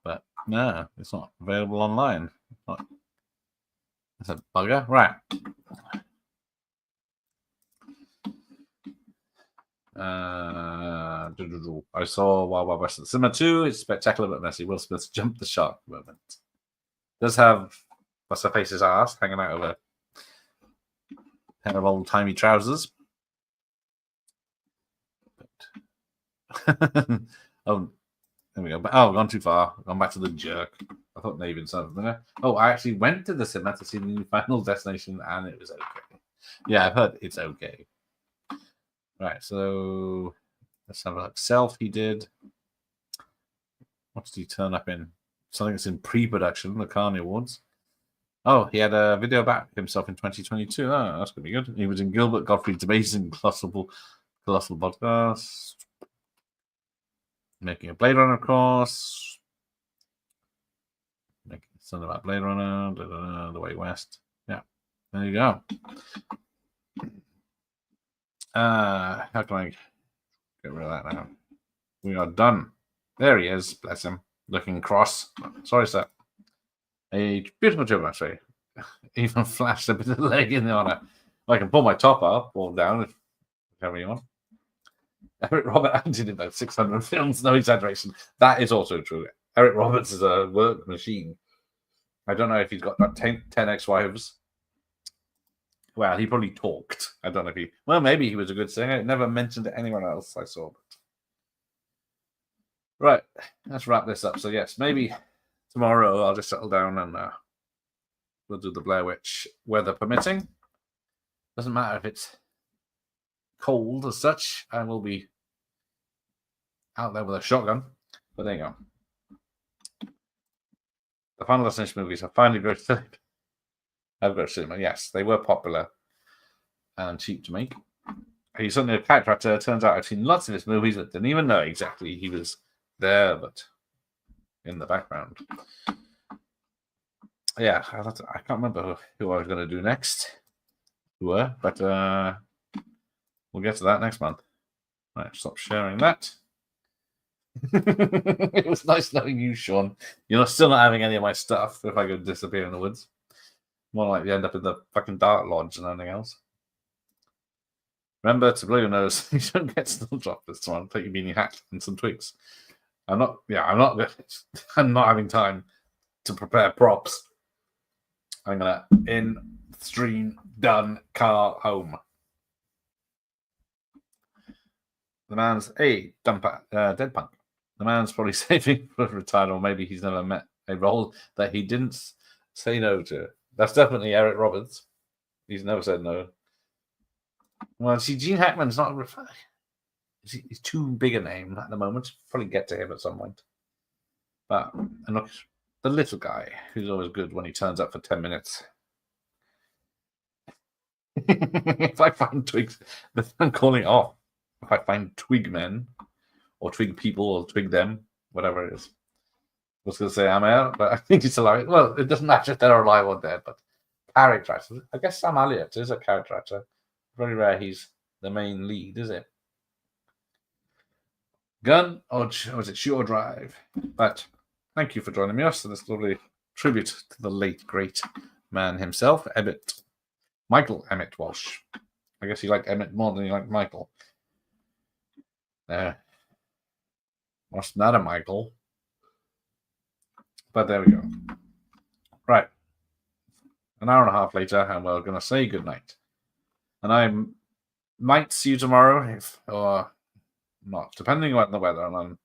But no, it's not available online. That's a bugger. Right. I saw Wild Wild West at the cinema too. It's spectacular but messy. Will Smith's jump the shark moment. Does have what's her face's ass hanging out of a pair of old timey trousers. But oh, there we go. Oh, gone too far. Gone back to the jerk. I thought maybe in something. Oh, I actually went to the cinema to see the new Final Destination, and it was okay. Yeah, I've heard it's okay. Right, so let's have a look. Self, he did. What did he turn up in? something that's in pre-production, the Carney Awards. Oh, he had a video about himself in 2022. Oh, that's going to be good. He was in Gilbert Gottfried's amazing Colossal Podcast. Making a Blade Runner, of course. Making something about Blade Runner, The Way West. Yeah, there you go. How can I get rid of that now? We are done. There he is. Bless him. Looking cross. Sorry, sir. A beautiful joke, actually. Even flashed a bit of the leg in the honor. I can pull my top up or down if whatever you want. Eric Roberts acted in about 600 films. No exaggeration. That is also true. Eric Roberts is a work machine. I don't know if he's got 10 ex-wives. Well, he probably talked. I don't know if he... Well, maybe he was a good singer. It never mentioned to anyone else I saw. Right. Let's wrap this up. So, yes, maybe tomorrow I'll just settle down and we'll do the Blair Witch, weather permitting. Doesn't matter if it's cold as such. I will be out there with a shotgun. But there you go. The Final Destination movies have finally got to have got to cinema. Yes, they were popular and cheap to make. He's suddenly a character actor. Turns out I've seen lots of his movies that didn't even know exactly he was there, but in the background. Yeah, I can't remember who I was going to do next. But we'll get to that next month. Right, stop sharing that. It was nice knowing you, Sean. You're still not having any of my stuff if I go disappear in the woods. More likely end up in the fucking Dark Lodge than anything else. Remember to blow your nose. You don't get snow drop this time. Take your beanie hat and some twigs. I'm not having time to prepare props. I'm gonna in stream done car home. The man's dead punk. The man's probably saving for retirement, or maybe he's never met a role that he didn't say no to. That's definitely Eric Roberts. He's never said no. Well, see, Gene Hackman's not. He's too big a name at the moment. Probably get to him at some point. But and look, the little guy who's always good when he turns up for 10 minutes. If I find twigs, I'm calling off. If I find twig men, or twig people, or twig them, whatever it is. I was going to say I'm out, but I think it's alive. Well, it doesn't matter if they're alive or dead, but character actor. I guess Sam Elliott is a character actor. Very rare he's the main lead, is it? Gun, or was it shoot or drive? But thank you for joining me on this lovely tribute to the late, great man himself, Emmet. Michael Emmet Walsh. I guess you like Emmet more than you like Michael. What's not a Michael? But there we go. Right. An hour and a half later, and we're going to say goodnight. And I might see you tomorrow, or not, depending on the weather, and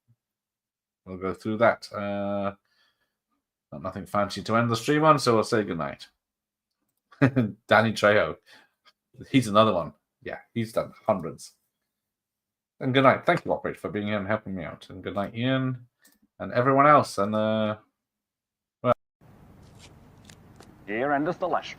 we'll go through that. Got nothing fancy to end the stream on, so we'll say goodnight. Danny Trejo. He's another one. Yeah, he's done hundreds. And good night. Thank you, Operator, for being here and helping me out. And good night, Ian, and everyone else. And Here endeth the lesson.